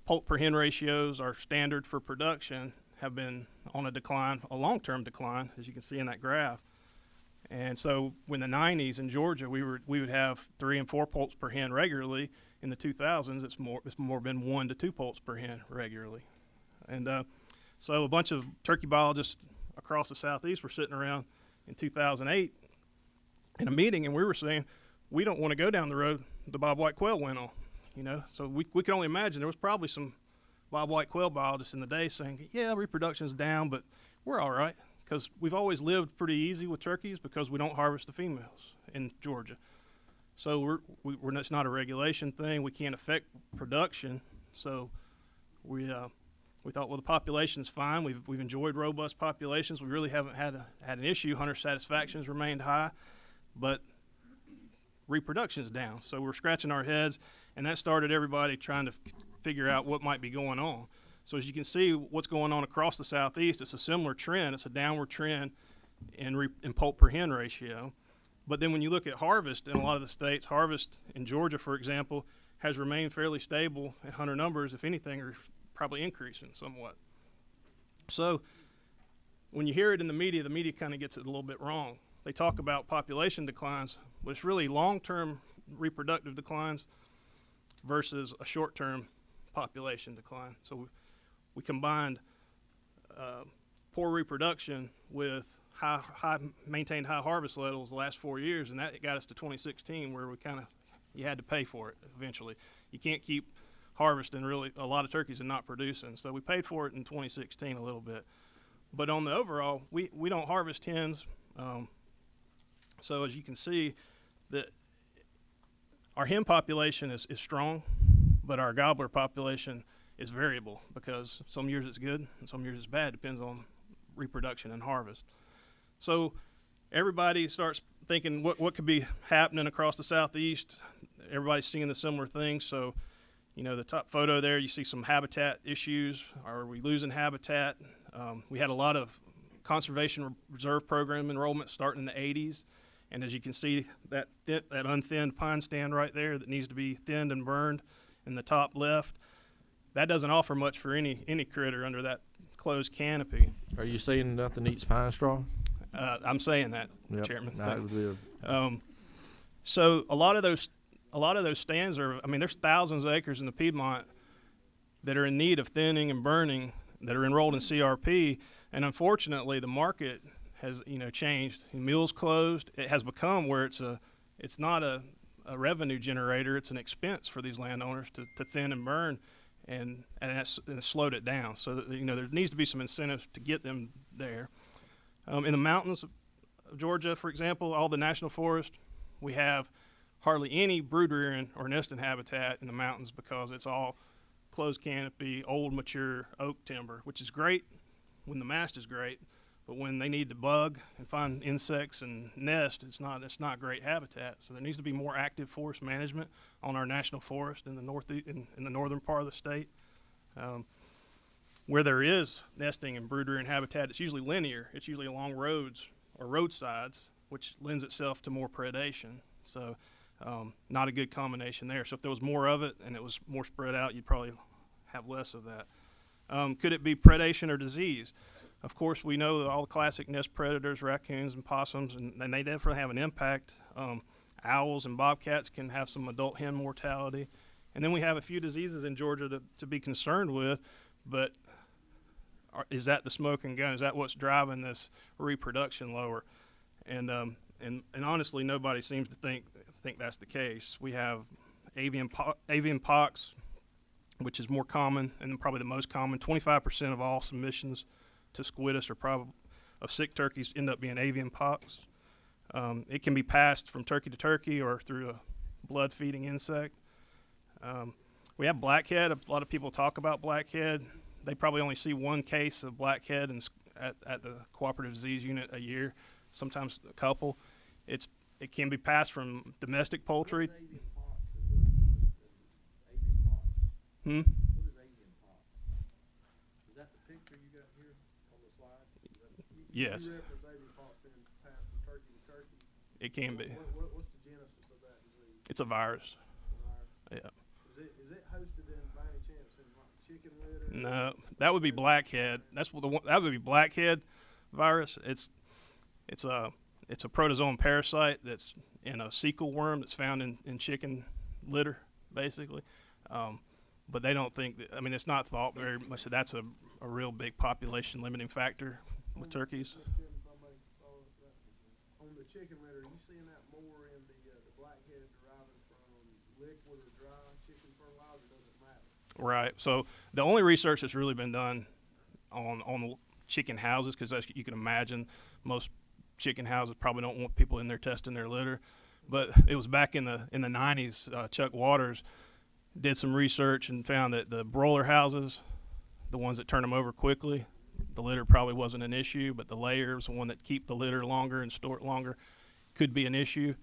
poult per hen ratios, our standard for production, have been on a decline, a long-term decline, as you can see in that graph. And so in the 90s in Georgia, we would have 3 and 4 poults per hen regularly. In the 2000s, it's more been 1 to 2 poults per hen regularly. And so a bunch of turkey biologists across the Southeast were sitting around in 2008 in a meeting, and we were saying, we don't want to go down the road the bobwhite quail went on, So we can only imagine there was probably some bobwhite quail biologists in the day saying, yeah, reproduction's down, but we're all right, because we've always lived pretty easy with turkeys because we don't harvest the females in Georgia. So it's not a regulation thing. We can't affect production. So we thought, well, the population's fine. We've enjoyed robust populations. We really haven't had an issue. Hunter satisfaction has remained high, but reproduction's down. So we're scratching our heads, and that started everybody trying to figure out what might be going on. So as you can see, what's going on across the Southeast, it's a similar trend. It's a downward trend in poult per hen ratio. But then when you look at harvest in a lot of the states, harvest in Georgia, for example, has remained fairly stable, and hunter numbers, if anything, are probably increasing somewhat. So when you hear it in the media kind of gets it a little bit wrong. They talk about population declines, but it's really long-term reproductive declines versus a short-term population decline. So we combined poor reproduction with maintained high harvest levels the last 4 years, and that got us to 2016, where you had to pay for it eventually. You can't keep harvesting really a lot of turkeys and not producing. So we paid for it in 2016 a little bit. But on the overall, we don't harvest hens. So as you can see, that our hen population is strong, but our gobbler population is variable, because some years it's good and some years it's bad, depends on reproduction and harvest. So everybody starts thinking what could be happening across the southeast. Everybody's seeing the similar thing. So, you know, the top photo there, you see some habitat issues. Are we losing habitat? We had a lot of conservation reserve program enrollment starting in the 80s. And as you can see, that unthinned pine stand right there that needs to be thinned and burned in the top left, that doesn't offer much for any critter under that closed canopy. Are you saying nothing eats pine straw? I'm saying that, Yep. Chairman. That would be So a lot of those stands are, I mean, there's thousands of acres in the Piedmont that are in need of thinning and burning that are enrolled in CRP, and unfortunately the market has, you know, changed. Mills closed. It has become where it's not a revenue generator, it's an expense for these landowners to thin and burn, and it's slowed it down. So that, you know, there needs to be some incentives to get them there. In the mountains of Georgia, for example, all the national forest, we have hardly any brood rearing or nesting habitat in the mountains because it's all closed canopy, old mature oak timber, which is great when the mast is great, but when they need to bug and find insects and nest, it's not great habitat. So there needs to be more active forest management on our national forest in the in the northern part of the state. Where there is nesting and brood rearing habitat, it's usually linear. It's usually along roads or roadsides, which lends itself to more predation. So not a good combination there. So if there was more of it and it was more spread out, you'd probably have less of that. Could it be predation or disease? Of course, we know that all the classic nest predators, raccoons and possums, and they definitely have an impact. Owls and bobcats can have some adult hen mortality. And then we have a few diseases in Georgia to be concerned with, but is that the smoking gun? Is that what's driving this reproduction lower? And honestly, nobody seems to think that's the case. We have avian pox, which is more common and probably the most common. 25% of all submissions to SCWITUS of sick turkeys end up being avian pox. It can be passed from turkey to turkey or through a blood feeding insect. We have blackhead. A lot of people talk about blackhead. They probably only see one case of blackhead at the cooperative disease unit a year, sometimes a couple. It can be passed from domestic poultry. Hmm? Yes. It can be. What's the genesis of that disease? It's a virus. Yeah. Is it hosted in, by any chance, in like chicken litter? No, that would be blackhead. That's what that would be blackhead virus. It's a protozoan parasite that's in a cecal worm that's found in chicken litter, basically. But they don't think that, I mean, it's not thought very much that that's a real big population limiting factor with turkeys. On the chicken litter, are you seeing that more in the blackhead deriving from liquid or dry chicken fertilizer? Does it matter? Right. So the only research that's really been done on chicken houses, because as you can imagine, most chicken houses probably don't want people in there testing their litter. But it was back in the 90s, Chuck Waters did some research and found that the broiler houses, the ones that turn them over quickly, the litter probably wasn't an issue, but the layers, the one that keep the litter longer and store it longer, could be an issue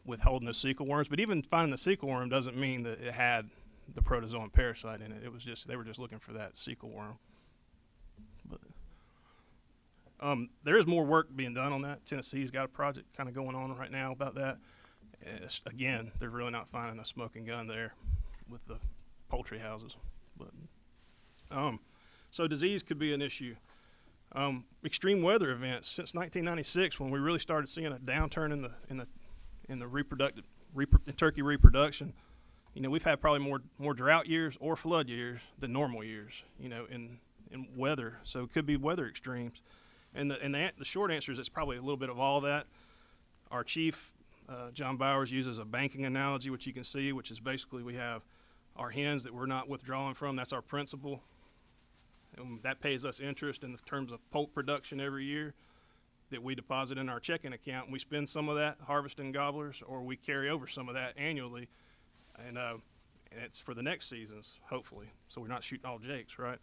with holding the cecal worms. But even finding the cecal worm doesn't mean that it had the protozoan parasite in it. It was just, they were just looking for that cecal worm. But there is more work being done on that. Tennessee's got a project kind of going on right now about that. Again, they're really not finding a smoking gun there with the poultry houses. But so disease could be an issue. Extreme weather events since 1996, when we really started seeing a downturn in the turkey reproduction. You know, we've had probably more drought years or flood years than normal years. You know, in weather, so it could be weather extremes. And the short answer is it's probably a little bit of all that. Our chief, John Bowers, uses a banking analogy, which you can see, which is basically we have our hens that we're not withdrawing from. That's our principal. And that pays us interest in terms of poult production every year that we deposit in our checking account. And we spend some of that harvesting gobblers, or we carry over some of that annually. And it's for the next seasons, hopefully. So we're not shooting all jakes, right?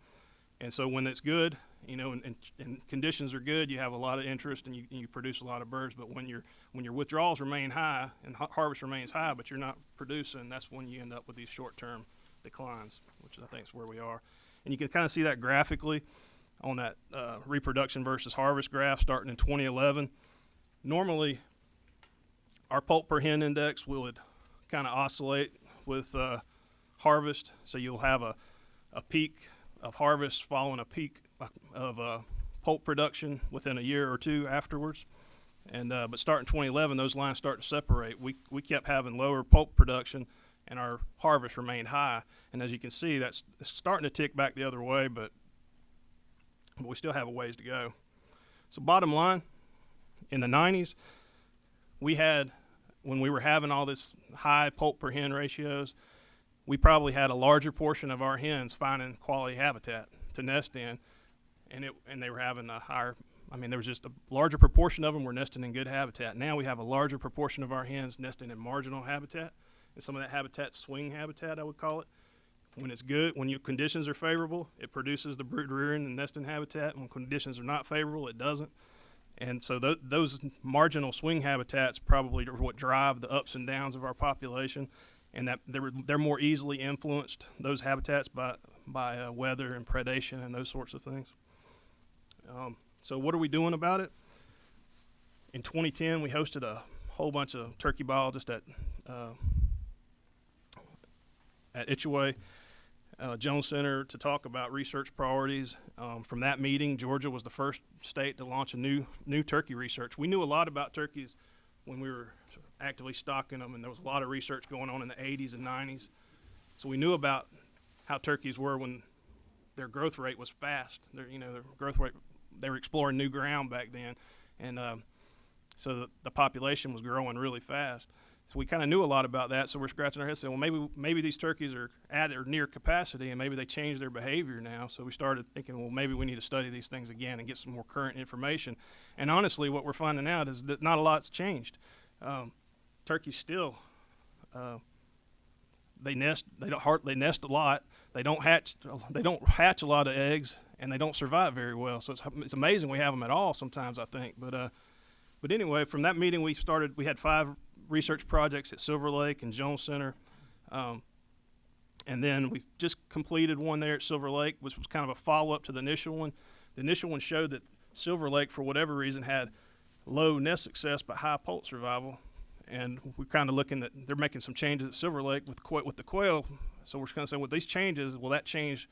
And so when it's good, you know, and conditions are good, you have a lot of interest and you produce a lot of birds. But when your withdrawals remain high and harvest remains high, but you're not producing, that's when you end up with these short-term declines, which I think is where we are. And you can kind of see that graphically on that reproduction versus harvest graph starting in 2011. Normally, our poult per hen index would kind of oscillate with harvest. So you'll have a peak of harvest following a peak of poult production within a year or two afterwards. And but starting 2011, those lines start to separate. We kept having lower poult production, and our harvest remained high. And as you can see, that's starting to tick back the other way, but we still have a ways to go. So bottom line, in the 90s, we had, when we were having all this high poult per hen ratios, we probably had a larger portion of our hens finding quality habitat to nest in, and they were having a higher, I mean, there was just a larger proportion of them were nesting in good habitat. Now we have a larger proportion of our hens nesting in marginal habitat, and some of that habitat, swing habitat, I would call it. When it's good, when your conditions are favorable, it produces the brood rearing and nesting habitat. When conditions are not favorable, it doesn't. And so those marginal swing habitats probably are what drive the ups and downs of our population, and that they're more easily influenced, those habitats, by weather and predation and those sorts of things. So what are we doing about it? In 2010, we hosted a whole bunch of turkey biologists at Itchaway Jones Center to talk about research priorities. From that meeting, Georgia was the first state to launch a new turkey research. We knew a lot about turkeys when we were actively stocking them, and there was a lot of research going on in the 80s and 90s. So we knew about how turkeys were when their growth rate was fast. Their growth rate, they were exploring new ground back then, and so the population was growing really fast. So we kind of knew a lot about that. So we're scratching our heads saying, well, maybe these turkeys are at or near capacity, and maybe they changed their behavior now. So we started thinking, well, maybe we need to study these things again and get some more current information. And honestly, what we're finding out is that not a lot's changed. Turkeys still, they nest a lot. They don't hatch a lot of eggs, and they don't survive very well. So it's amazing we have them at all sometimes, I think. But anyway, from that meeting we had 5 research projects at Silver Lake and Jones Center, and then we've just completed one there at Silver Lake, which was kind of a follow-up to the initial one. The initial one showed that Silver Lake, for whatever reason, had low nest success but high poult survival, and we're kind of looking at, they're making some changes at Silver Lake with the quail, so we're kind of saying, with these changes, will that change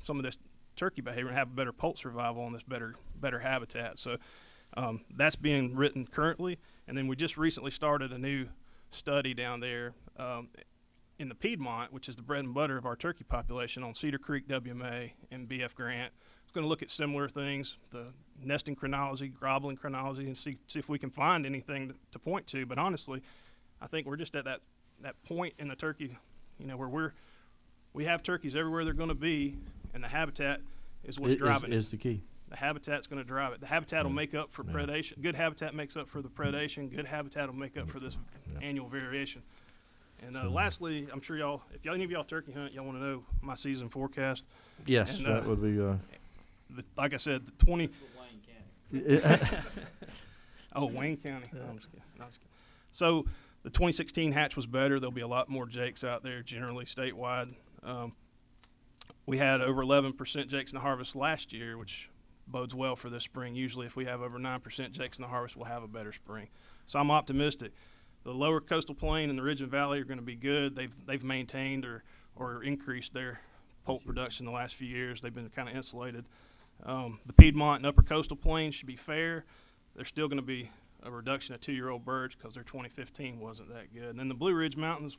some of this turkey behavior and have better poult survival on this better habitat? So that's being written currently, and then we just recently started a new study down there in the Piedmont, which is the bread and butter of our turkey population, on Cedar Creek WMA and BF Grant. It's going to look at similar things, the nesting chronology, gobbling chronology, and see if we can find anything to point to. But honestly, I think we're just at that point in the turkey, where we have turkeys everywhere they're going to be, and the habitat is what's driving it. Is the key. The habitat's going to drive it. The habitat will make up for predation. Good habitat makes up for the predation. Good habitat will make up for this annual variation. And lastly, I'm sure if any of y'all turkey hunt, y'all want to know my season forecast. Yes, And, that would be. Like I said, the 20. Wayne County. Oh, Wayne County. No, I'm just kidding. So the 2016 hatch was better. There'll be a lot more jakes out there generally statewide. We had over 11% jakes in the harvest last year, which bodes well for this spring. Usually if we have over 9% jakes in the harvest, we'll have a better spring. So I'm optimistic. The lower coastal plain and the Ridge and Valley are going to be good. They've maintained or increased their poult production the last few years. They've been kind of insulated. The Piedmont and upper coastal plain should be fair. There's still going to be a reduction of 2-year-old birds because their 2015 wasn't that good. And then the Blue Ridge Mountains,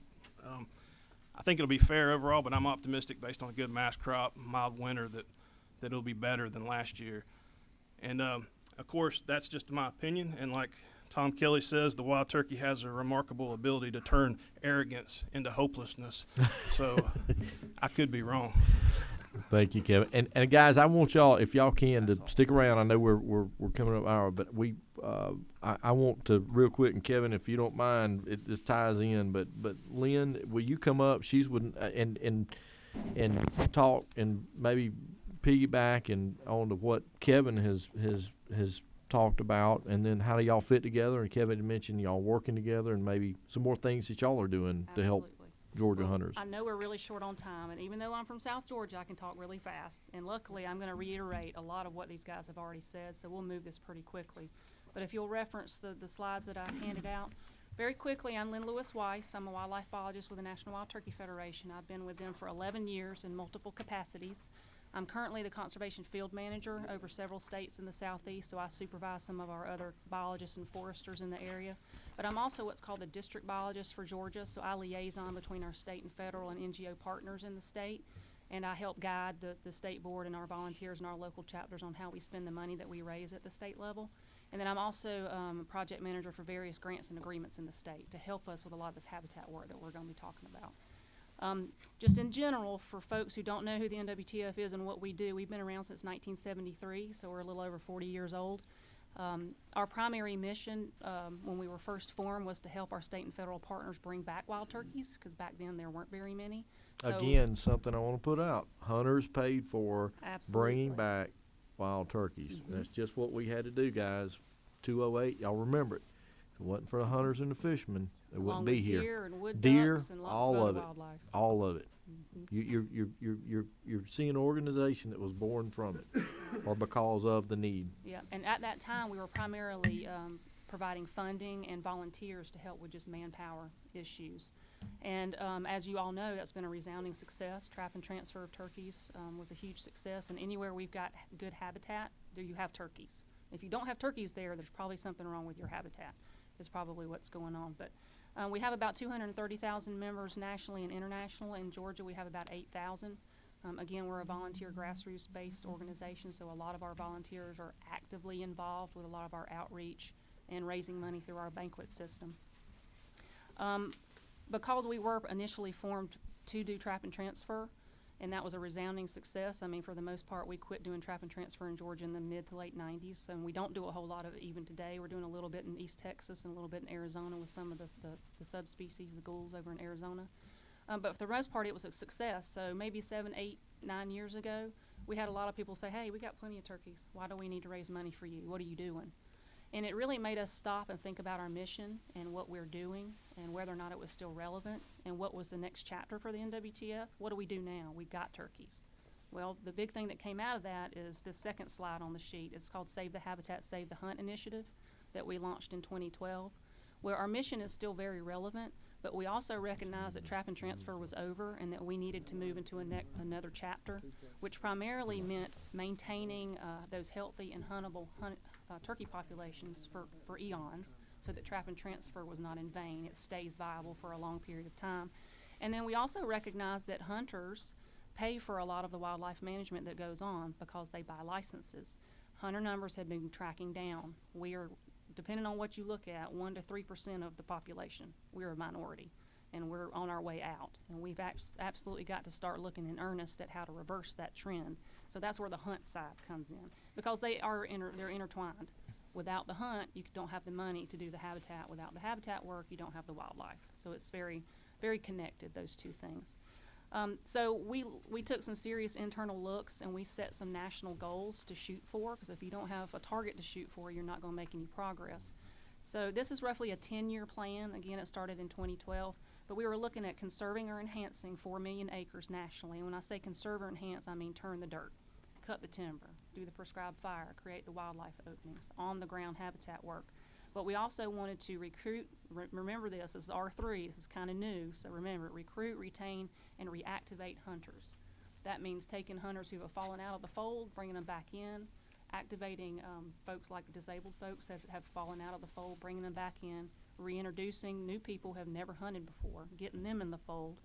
I think it'll be fair overall, but I'm optimistic based on a good mass crop, mild winter, that it'll be better than last year. And of course, that's just my opinion. And like Tom Kelly says, the wild turkey has a remarkable ability to turn arrogance into hopelessness. So I could be wrong. Thank you, Kevin. And guys, I want y'all, if y'all can, to stick around. I know we're coming up an hour, but I want to real quick, and Kevin, if you don't mind, this ties in. But Lynn, will you come up? She's with and talk and maybe piggybacking on to what Kevin has talked about, and then how do y'all fit together? And Kevin had mentioned y'all working together, and maybe some more things that y'all are doing to help Absolutely. Georgia Well, hunters. I know we're really short on time, and even though I'm from South Georgia, I can talk really fast. And luckily, I'm going to reiterate a lot of what these guys have already said, so we'll move this pretty quickly. But if you'll reference the slides that I handed out, very quickly, I'm Lynn Lewis Weiss. I'm a wildlife biologist with the National Wild Turkey Federation. I've been with them for 11 years in multiple capacities. I'm currently the conservation field manager over several states in the southeast, so I supervise some of our other biologists and foresters in the area. But I'm also what's called the district biologist for Georgia, so I liaison between our state and federal and NGO partners in the state, and I help guide the state board and our volunteers and our local chapters on how we spend the money that we raise at the state level. And then I'm also a project manager for various grants and agreements in the state to help us with a lot of this habitat work that we're going to be talking about. Just in general, for folks who don't know who the NWTF is and what we do, we've been around since 1973, so we're a little over 40 years old. Our primary mission when we were first formed was to help our state and federal partners bring back wild turkeys, because back then there weren't very many. So Again, something I want to put out. Hunters paid for bringing Absolutely. back wild turkeys. That's just what we had to do, guys. 208, y'all remember it. If it wasn't for the hunters and the fishermen, they along wouldn't be with here. deer and wood Deer, ducks and lots all of of other it. wildlife. All of it. You're seeing an organization that was born from it, or because of the need. Yeah, and at that time, we were primarily providing funding and volunteers to help with just manpower issues. And as you all know, that's been a resounding success. Trap and transfer of turkeys was a huge success, and anywhere we've got good habitat, do you have turkeys? If you don't have turkeys there, there's probably something wrong with your habitat, is probably what's going on. But we have about 230,000 members nationally and international. In Georgia, we have about 8,000. Again, we're a volunteer grassroots-based organization, so a lot of our volunteers are actively involved with a lot of our outreach and raising money through our banquet system. Because we were initially formed to do trap and transfer, and that was a resounding success. I mean, for the most part, we quit doing trap and transfer in Georgia in the mid to late 90s, and we don't do a whole lot of it even today. We're doing a little bit in East Texas and a little bit in Arizona with some of the subspecies, the ghouls over in Arizona. But for the most part, it was a success. So maybe 7, 8, 9 years ago, we had a lot of people say, hey, we got plenty of turkeys. Why do we need to raise money for you? What are you doing? And it really made us stop and think about our mission and what we're doing and whether or not it was still relevant and what was the next chapter for the NWTF. What do we do now? We've got turkeys. Well, the big thing that came out of that is this second slide on the sheet. It's called Save the Habitat, Save the Hunt initiative that we launched in 2012, where our mission is still very relevant, but we also recognize that trap and transfer was over and that we needed to move into another chapter, which primarily meant maintaining those healthy and huntable turkey populations for eons, so that trap and transfer was not in vain. It stays viable for a long period of time. And then we also recognize that hunters pay for a lot of the wildlife management that goes on because they buy licenses. Hunter numbers have been tracking down. We are, depending on what you look at, 1 to 3% of the population. We're a minority, and we're on our way out. And we've absolutely got to start looking in earnest at how to reverse that trend. So that's where the hunt side comes in, because they are they're intertwined. Without the hunt, you don't have the money to do the habitat. Without the habitat work, you don't have the wildlife. So it's very, very connected, those two things. So we took some serious internal looks, and we set some national goals to shoot for, because if you don't have a target to shoot for, you're not going to make any progress. So this is roughly a 10-year plan. Again, it started in 2012, but we were looking at conserving or enhancing 4 million acres nationally. And when I say conserve or enhance, I mean turn the dirt, cut the timber, do the prescribed fire, create the wildlife openings, on-the-ground habitat work. But we also wanted to recruit, remember this is R3, this is kind of new, so remember, recruit, retain, and reactivate hunters. That means taking hunters who have fallen out of the fold, bringing them back in, activating folks like disabled folks that have fallen out of the fold, bringing them back in, reintroducing new people who have never hunted before, getting them in the fold.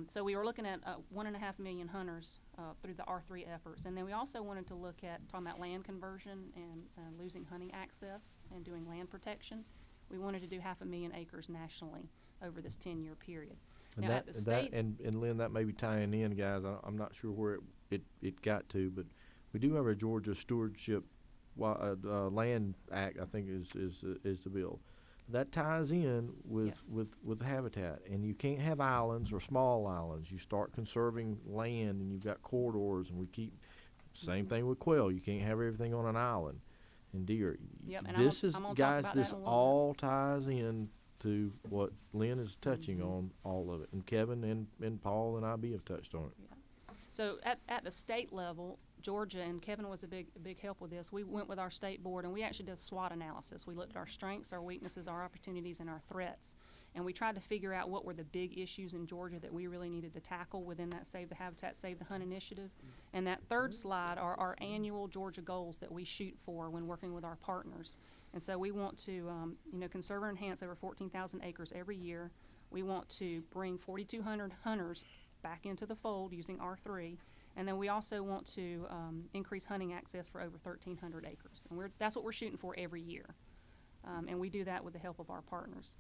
So we were looking at 1.5 million hunters through the R3 efforts. And then we also wanted to look at talking about land conversion and losing hunting access and doing land protection. We wanted to do 500,000 acres nationally over this 10-year period. And Now, at the state, and Lynn, that may be tying in, guys. I'm not sure where it got to, but we do have a Georgia Stewardship Land Act, I think is the bill. That ties in with, Yes. with habitat, and you can't have islands or small islands. You start conserving land, and you've got corridors, and we keep Same thing with quail. You can't have everything on an island. And deer. Yep, and This I'm is, gonna talk guys, about this that in a little all ties in to what Lynn is touching on, all of it. And Kevin and Paul and IB have touched on it. So at the state level, Georgia, and Kevin was a big help with this, we went with our state board and we actually did a SWOT analysis. We looked at our strengths, our weaknesses, our opportunities, and our threats. And we tried to figure out what were the big issues in Georgia that we really needed to tackle within that Save the Habitat, Save the Hunt initiative. And that third slide are our annual Georgia goals that we shoot for when working with our partners. And so we want to, conserve or enhance over 14,000 acres every year. We want to bring 4,200 hunters back into the fold using R3. And then we also want to increase hunting access for over 1,300 acres. And that's what we're shooting for every year. And we do that with the help of our partners.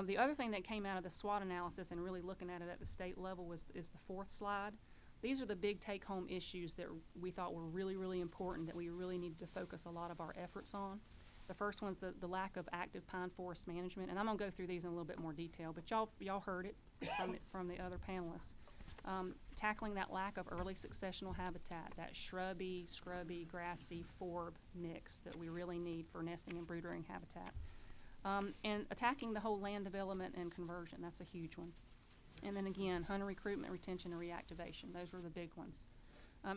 The other thing that came out of the SWOT analysis and really looking at it at the state level is the fourth slide. These are the big take-home issues that we thought were really, really important that we really needed to focus a lot of our efforts on. The first one's the lack of active pine forest management, and I'm gonna go through these in a little bit more detail, but y'all heard it from the other panelists. Tackling that lack of early successional habitat, that shrubby, scrubby, grassy forb mix that we really need for nesting and brood rearing habitat. And attacking the whole land development and conversion, that's a huge one. And then again, hunter recruitment, retention, and reactivation, those were the big ones.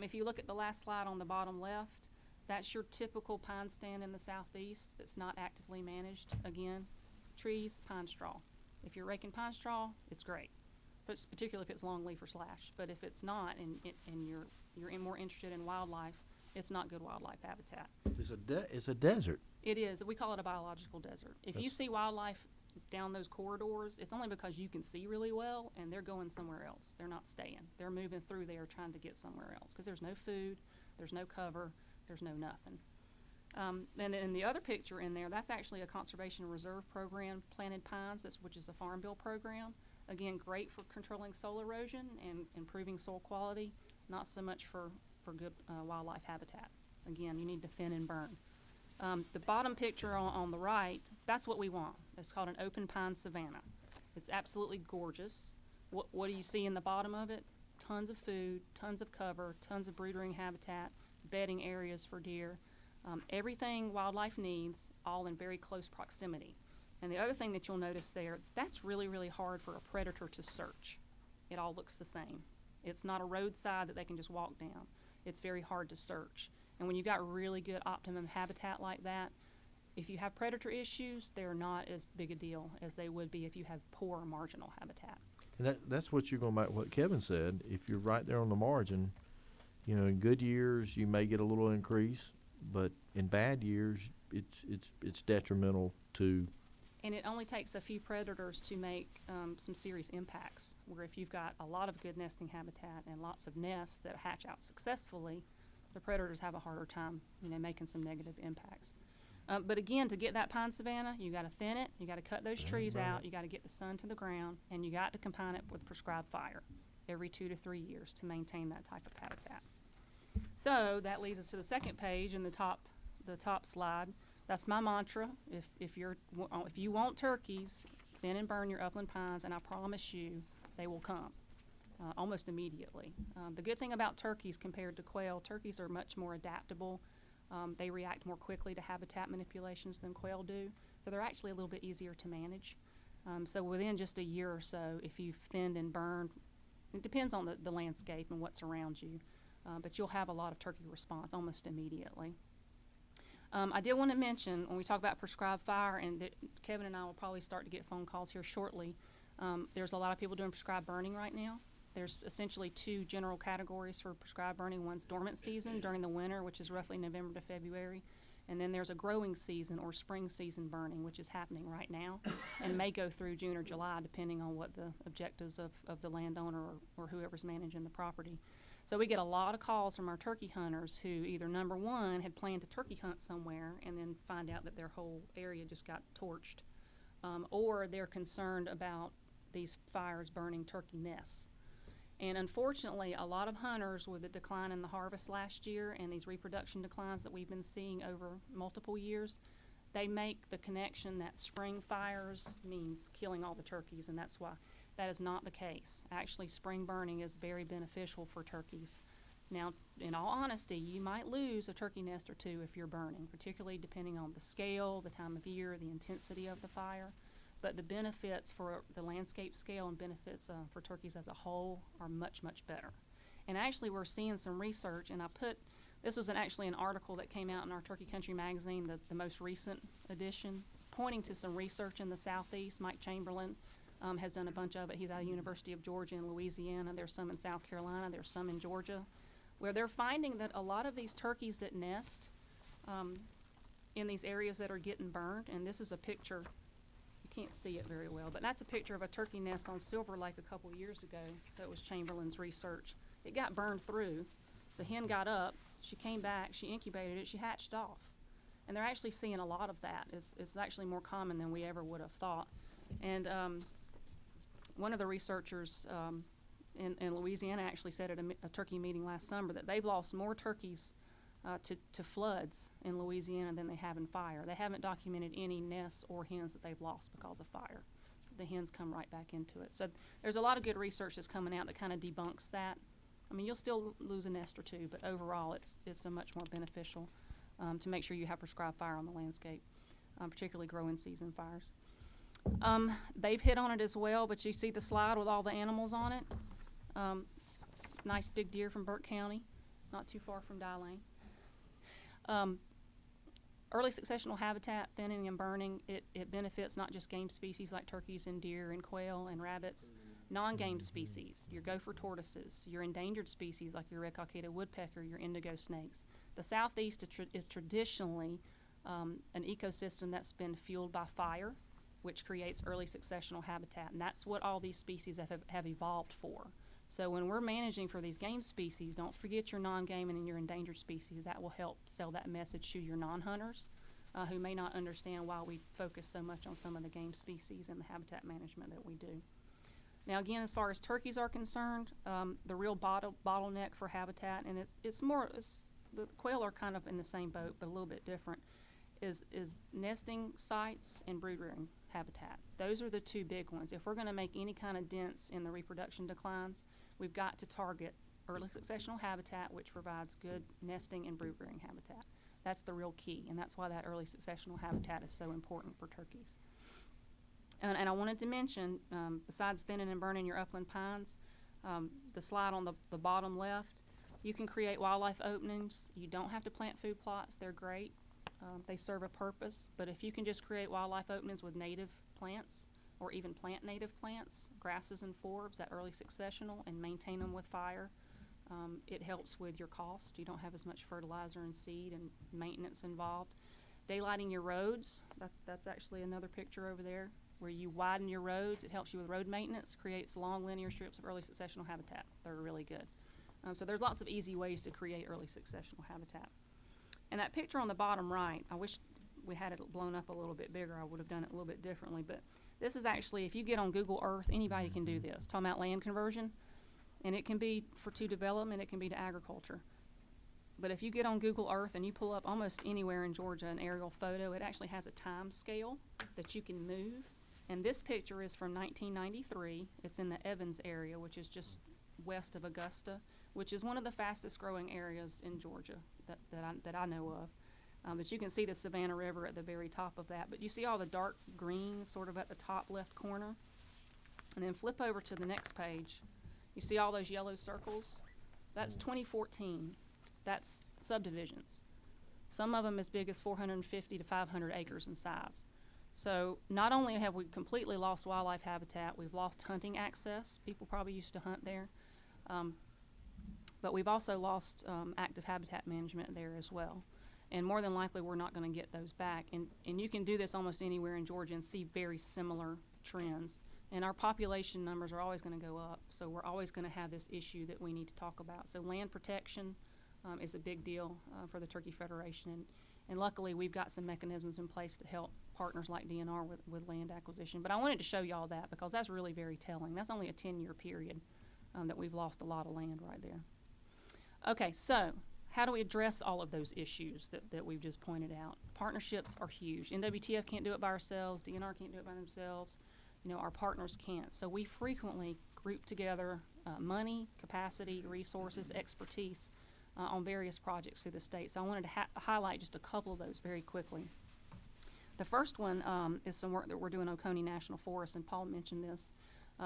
If you look at the last slide on the bottom left, that's your typical pine stand in the southeast that's not actively managed. Again, trees, pine straw. If you're raking pine straw, it's great, but particularly if it's longleaf or slash. But if it's not, and you're more interested in wildlife, it's not good wildlife habitat. It's a desert. It is. We call it a biological desert. If you see wildlife down those corridors, it's only because you can see really well, and they're going somewhere else. They're not staying. They're moving through there trying to get somewhere else because there's no food, there's no cover, there's no nothing. And then the other picture in there, that's actually a conservation and reserve program, Planted Pines, which is a Farm Bill program. Again, great for controlling soil erosion and improving soil quality, not so much for good wildlife habitat. Again, you need to thin and burn. The bottom picture on the right, that's what we want. It's called an open pine savanna. It's absolutely gorgeous. What do you see in the bottom of it? Tons of food, tons of cover, tons of brood rearing habitat, bedding areas for deer, everything wildlife needs, all in very close proximity. And the other thing that you'll notice there, that's really, really hard for a predator to search. It all looks the same. It's not a roadside that they can just walk down. It's very hard to search. And when you've got really good optimum habitat like that, if you have predator issues, they're not as big a deal as they would be if you have poor marginal habitat. And that's what you're going back what Kevin said. If you're right there on the margin, in good years you may get a little increase, but in bad years it's detrimental to. And it only takes a few predators to make some serious impacts, where if you've got a lot of good nesting habitat and lots of nests that hatch out successfully, the predators have a harder time, making some negative impacts. But again, to get that pine savanna, you got to thin it, you got to cut those trees out, you got to get the sun to the ground, and you got to combine it with prescribed fire every 2 to 3 years to maintain that type of habitat. So that leads us to the second page in the top slide. That's my mantra. If you want turkeys, thin and burn your upland pines, and I promise you, they will come almost immediately. The good thing about turkeys compared to quail, turkeys are much more adaptable. They react more quickly to habitat manipulations than quail do, so they're actually a little bit easier to manage. So within just a year or so, if you've thinned and burned, it depends on the landscape and what's around you, but you'll have a lot of turkey response almost immediately. I did want to mention, when we talk about prescribed fire, and Kevin and I will probably start to get phone calls here shortly, there's a lot of people doing prescribed burning right now. There's essentially 2 general categories for prescribed burning. One's dormant season during the winter, which is roughly November to February. And then there's a growing season or spring season burning, which is happening right now and may go through June or July, depending on what the objectives of the landowner or whoever's managing the property. So we get a lot of calls from our turkey hunters who either, number one, had planned to turkey hunt somewhere and then find out that their whole area just got torched, or they're concerned about these fires burning turkey nests. And unfortunately, a lot of hunters, with the decline in the harvest last year and these reproduction declines that we've been seeing over multiple years, they make the connection that spring fires means killing all the turkeys, and that's why that is not the case. Actually, spring burning is very beneficial for turkeys. Now, in all honesty, you might lose a turkey nest or two if you're burning, particularly depending on the scale, the time of year, the intensity of the fire. But the benefits for the landscape scale and benefits for turkeys as a whole are much, much better. And actually, we're seeing some research, and this was actually an article that came out in our Turkey Country magazine, the most recent edition, pointing to some research in the southeast. Mike Chamberlain has done a bunch of it. He's out of University of Georgia in Louisiana. There's some in South Carolina. There's some in Georgia, where they're finding that a lot of these turkeys that nest in these areas that are getting burned, and this is a picture, you can't see it very well, but that's a picture of a turkey nest on Silver Lake a couple years ago. That was Chamberlain's research. It got burned through. The hen got up. She came back. She incubated it. She hatched off. And they're actually seeing a lot of that. It's actually more common than we ever would have thought. And one of the researchers in Louisiana actually said at a turkey meeting last summer that they've lost more turkeys to floods in Louisiana than they have in fire. They haven't documented any nests or hens that they've lost because of fire. The hens come right back into it. So there's a lot of good research that's coming out that kind of debunks that. I mean, you'll still lose a nest or two, but overall it's a much more beneficial to make sure you have prescribed fire on the landscape, particularly growing season fires. They've hit on it as well, but you see the slide with all the animals on it. Nice big deer from Burke County, not too far from Dye Lane. Early successional habitat, thinning and burning, it benefits not just game species like turkeys and deer and quail and rabbits, non-game species, your gopher tortoises, your endangered species like your red-cockaded woodpecker, your indigo snakes. The southeast is traditionally an ecosystem that's been fueled by fire, which creates early successional habitat, and that's what all these species have evolved for. So when we're managing for these game species, don't forget your non-game and your endangered species. That will help sell that message to your non-hunters who may not understand why we focus so much on some of the game species and the habitat management that we do. Now again, as far as turkeys are concerned, the real bottleneck for habitat, and the quail are kind of in the same boat but a little bit different, is nesting sites and brood rearing habitat. Those are the two big ones. If we're going to make any kind of dents in the reproduction declines, we've got to target early successional habitat, which provides good nesting and brood rearing habitat. That's the real key, and that's why that early successional habitat is so important for turkeys. And I wanted to mention, besides thinning and burning your upland pines, the slide on the bottom left, you can create wildlife openings. You don't have to plant food plots. They're great. They serve a purpose, but if you can just create wildlife openings with native plants or even plant native plants, grasses and forbs, that early successional, and maintain them with fire, it helps with your cost. You don't have as much fertilizer and seed and maintenance involved. Daylighting your roads, that's actually another picture over there where you widen your roads. It helps you with road maintenance, creates long linear strips of early successional habitat. They're really good. So there's lots of easy ways to create early successional habitat. And that picture on the bottom right, I wish we had it blown up a little bit bigger. I would have done it a little bit differently. But this is actually, if you get on Google Earth, anybody can do this. Talking about land conversion. And it can be to development, it can be to agriculture. But if you get on Google Earth and you pull up almost anywhere in Georgia an aerial photo, it actually has a time scale that you can move. And this picture is from 1993. It's in the Evans area, which is just west of Augusta, which is one of the fastest growing areas in Georgia that I know of. But you can see the Savannah River at the very top of that. But you see all the dark green sort of at the top left corner. And then flip over to the next page. You see all those yellow circles? That's 2014. That's subdivisions. Some of them as big as 450 to 500 acres in size. So not only have we completely lost wildlife habitat, we've lost hunting access. People probably used to hunt there. But we've also lost active habitat management there as well. And more than likely, we're not going to get those back. And you can do this almost anywhere in Georgia and see very similar trends. And our population numbers are always going to go up. So we're always going to have this issue that we need to talk about. So land protection is a big deal for the Turkey Federation. And luckily, we've got some mechanisms in place to help partners like DNR with land acquisition. But I wanted to show you all that because that's really very telling. That's only a 10-year period that we've lost a lot of land right there. Okay, so how do we address all of those issues that we've just pointed out? Partnerships are huge. NWTF can't do it by ourselves. DNR can't do it by themselves. You know, our partners can't. So we frequently group together money, capacity, resources, expertise on various projects through the state. So I wanted to highlight just a couple of those very quickly. The first one is some work that we're doing in Oconee National Forest, and Paul mentioned this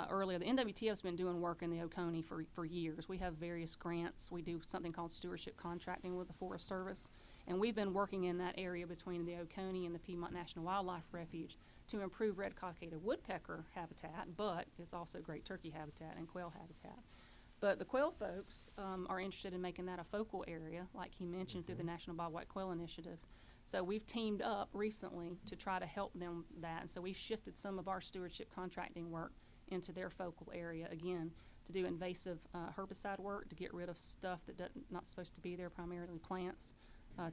earlier. The NWTF's been doing work in the Oconee for years. We have various grants. We do something called stewardship contracting with the Forest Service, and we've been working in that area between the Oconee and the Piedmont National Wildlife Refuge to improve red-cockaded woodpecker habitat, but it's also great turkey habitat and quail habitat. But the quail folks are interested in making that a focal area, like he mentioned, through the National Bobwhite Quail Initiative. So we've teamed up recently to try to help them that. And so we've shifted some of our stewardship contracting work into their focal area, again, to do invasive herbicide work to get rid of stuff that not supposed to be there, primarily plants,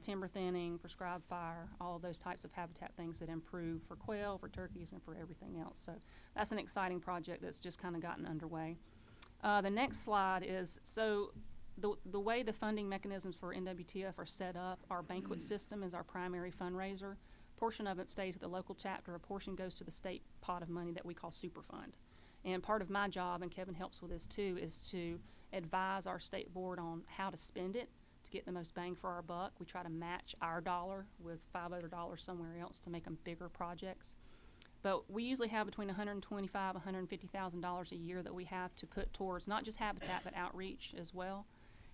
timber thinning, prescribed fire, all of those types of habitat things that improve for quail, for turkeys, and for everything else. So that's an exciting project that's just kind of gotten underway. The next slide is, so the way the funding mechanisms for NWTF are set up, our banquet system is our primary fundraiser. A portion of it stays at the local chapter, a portion goes to the state pot of money that we call Superfund. And part of my job, and Kevin helps with this too, is to advise our state board on how to spend it to get the most bang for our buck. We try to match our dollar with 5 other dollars somewhere else to make them bigger projects. But we usually have between $125,000 and $150,000 a year that we have to put towards not just habitat but outreach as well.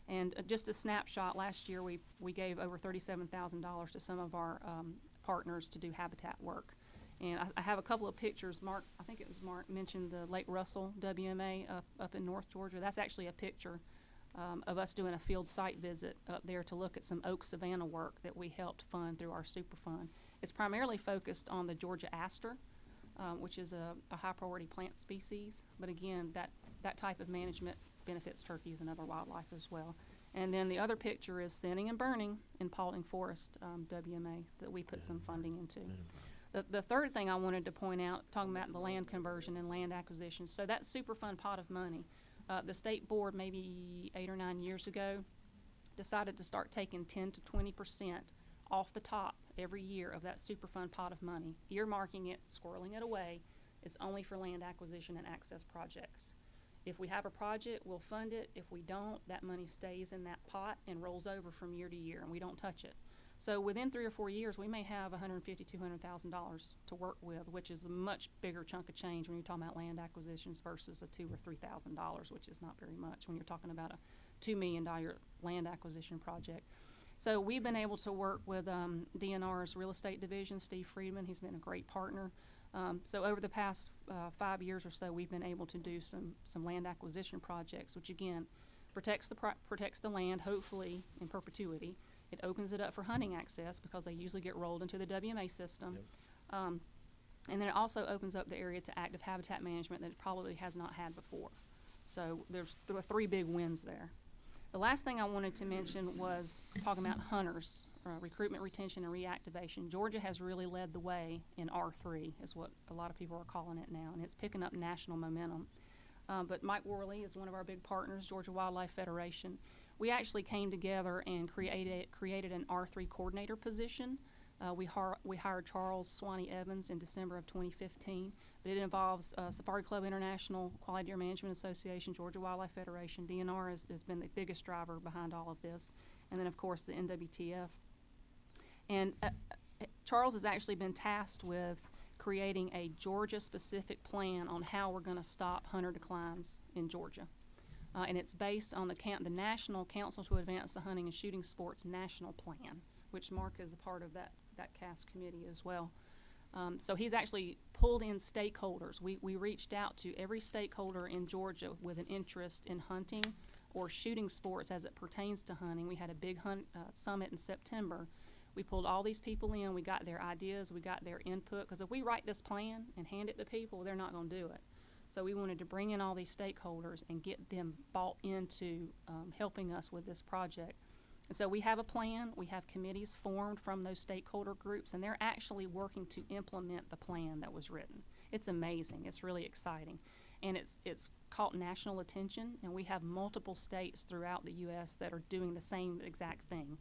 And just a snapshot, last year we gave over $37,000 to some of our partners to do habitat work. And I have a couple of pictures. Mark, I think it was Mark, mentioned the Lake Russell WMA up in North Georgia. That's actually a picture of us doing a field site visit up there to look at some oak savanna work that we helped fund through our Superfund. It's primarily focused on the Georgia aster, which is a high priority plant species. But again, that type of management benefits turkeys and other wildlife as well. And then the other picture is Thinning and Burning in Paulding Forest WMA that we put some funding into. The third thing I wanted to point out, talking about the land conversion and land acquisition, so that Superfund pot of money, the state board maybe 8 or 9 years ago decided to start taking 10 to 20% off the top every year of that Superfund pot of money, earmarking it, squirreling it away. It's only for land acquisition and access projects. If we have a project, we'll fund it. If we don't, that money stays in that pot and rolls over from year to year, and we don't touch it. So within 3 or 4 years, we may have $150,000, $200,000 to work with, which is a much bigger chunk of change when you're talking about land acquisitions versus a $2,000 or $3,000, which is not very much when you're talking about a $2 million land acquisition project. So we've been able to work with DNR's real estate division, Steve Friedman. He's been a great partner. So over the past 5 years or so, we've been able to do some land acquisition projects, which again protects the land, hopefully in perpetuity. It opens it up for hunting access because they usually get rolled into the WMA system. Yep. And then it also opens up the area to active habitat management that it probably has not had before. So there are 3 big wins there. The last thing I wanted to mention was talking about hunters, recruitment, retention, and reactivation. Georgia has really led the way in R3, is what a lot of people are calling it now, and it's picking up national momentum. But Mike Worley is one of our big partners, Georgia Wildlife Federation. We actually came together and created an R3 coordinator position. We hired Charles Swanee Evans in December of 2015, but it involves Safari Club International, Quality Deer Management Association, Georgia Wildlife Federation. DNR has been the biggest driver behind all of this, and then of course the NWTF. And Charles has actually been tasked with creating a Georgia-specific plan on how we're going to stop hunter declines in Georgia. And it's based on the National Council to Advance the Hunting and Shooting Sports National Plan, which Mark is a part of that CAS committee as well. So he's actually pulled in stakeholders. We reached out to every stakeholder in Georgia with an interest in hunting or shooting sports as it pertains to hunting. We had a big summit in September. We pulled all these people in. We got their ideas. We got their input. Because if we write this plan and hand it to people, they're not going to do it. So we wanted to bring in all these stakeholders and get them bought into helping us with this project. And so we have a plan. We have committees formed from those stakeholder groups, and they're actually working to implement the plan that was written. It's amazing. It's really exciting. And it's caught national attention, and we have multiple states throughout the U.S. that are doing the same exact thing,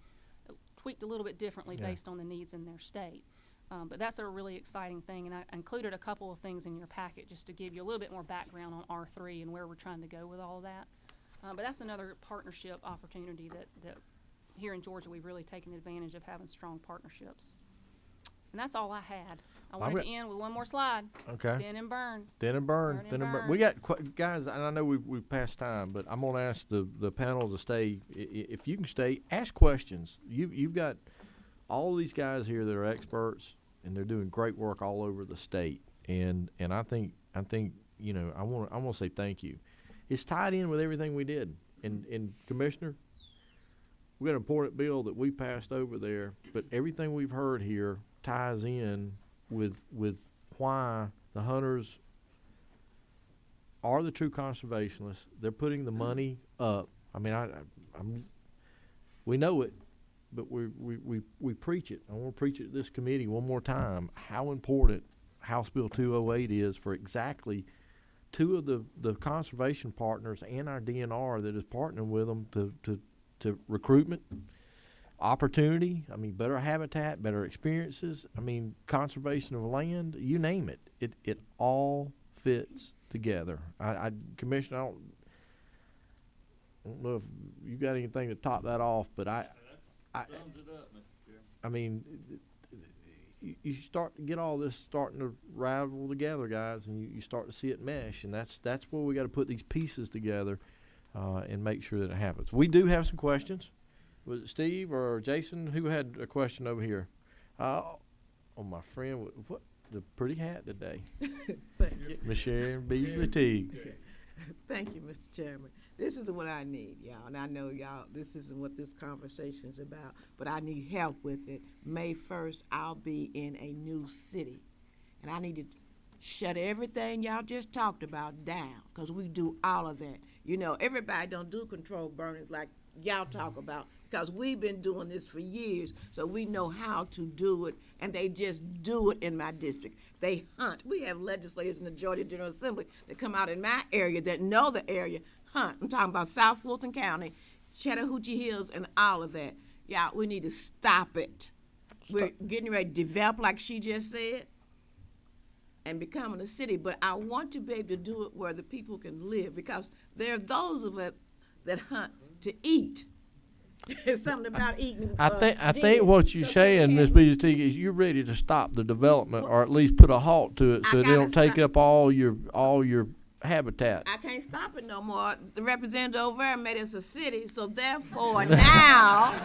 tweaked a little bit differently based on the needs in their state. But that's a really exciting thing, and I included a couple of things in your packet just to give you a little bit more background on R3 and where we're trying to go with all of that. But that's another partnership opportunity that here in Georgia, we've really taken advantage of having strong partnerships. And that's all I had. I wanted to end with one more slide. Okay. Thin and burn. Thin and burn. Burn and Thin and burn. burn. We got guys, and I know we've passed time, but I'm gonna ask the panel to stay. If you can stay, ask questions. You've got all these guys here that are experts, and they're doing great work all over the state. And I think you know, I want to say thank you. It's tied in with everything we did. And Commissioner, we got an important bill that we passed over there, but everything we've heard here ties in with why the hunters are the true conservationists. They're putting the money up. I mean, we know it, but we preach it. I want to preach it at this committee one more time. How important House Bill 208 is for exactly two of the conservation partners and our DNR that is partnering with them to recruitment, opportunity. I mean, better habitat, better experiences. I mean, conservation of land. You name it. It all fits together. Commissioner, I don't know if you got anything to top that off, but Sums it up, Mr. Chairman. I mean, you start to get all this starting to ravel together, guys, and you start to see it mesh, and that's where we got to put these pieces together and make sure that it happens. We do have some questions. Was it Steve or Jason who had a question over here? Oh, my friend, what the pretty hat today? Thank you. Miss Sharon Beasley Teague. Thank you, Mr. Chairman. This is what I need, y'all, and I know y'all, this isn't what this conversation is about, but I need help with it. May 1st, I'll be in a new city, and I need to shut everything y'all just talked about down, because we do all of that. You know, everybody don't do controlled burnings like y'all talk about, because we've been doing this for years, so we know how to do it, and they just do it in my district. They hunt. We have legislators in the Georgia General Assembly that come out in my area that know the area, hunt. I'm talking about South Fulton County, Chattahoochee Hills, and all of that. Y'all, we need to stop it. We're getting ready to develop, like she just said, and becoming a city, but I want to be able to do it where the people can live, because there are those of us that hunt to eat. There's something about eating. I deer. think what you're So saying, we Ms. have- Beasley Teague, is you're ready to stop the development, or at least put a halt to it, so I they don't gotta take stop. up all your habitat. I can't stop it no more. The representative over there made us a city, so therefore now,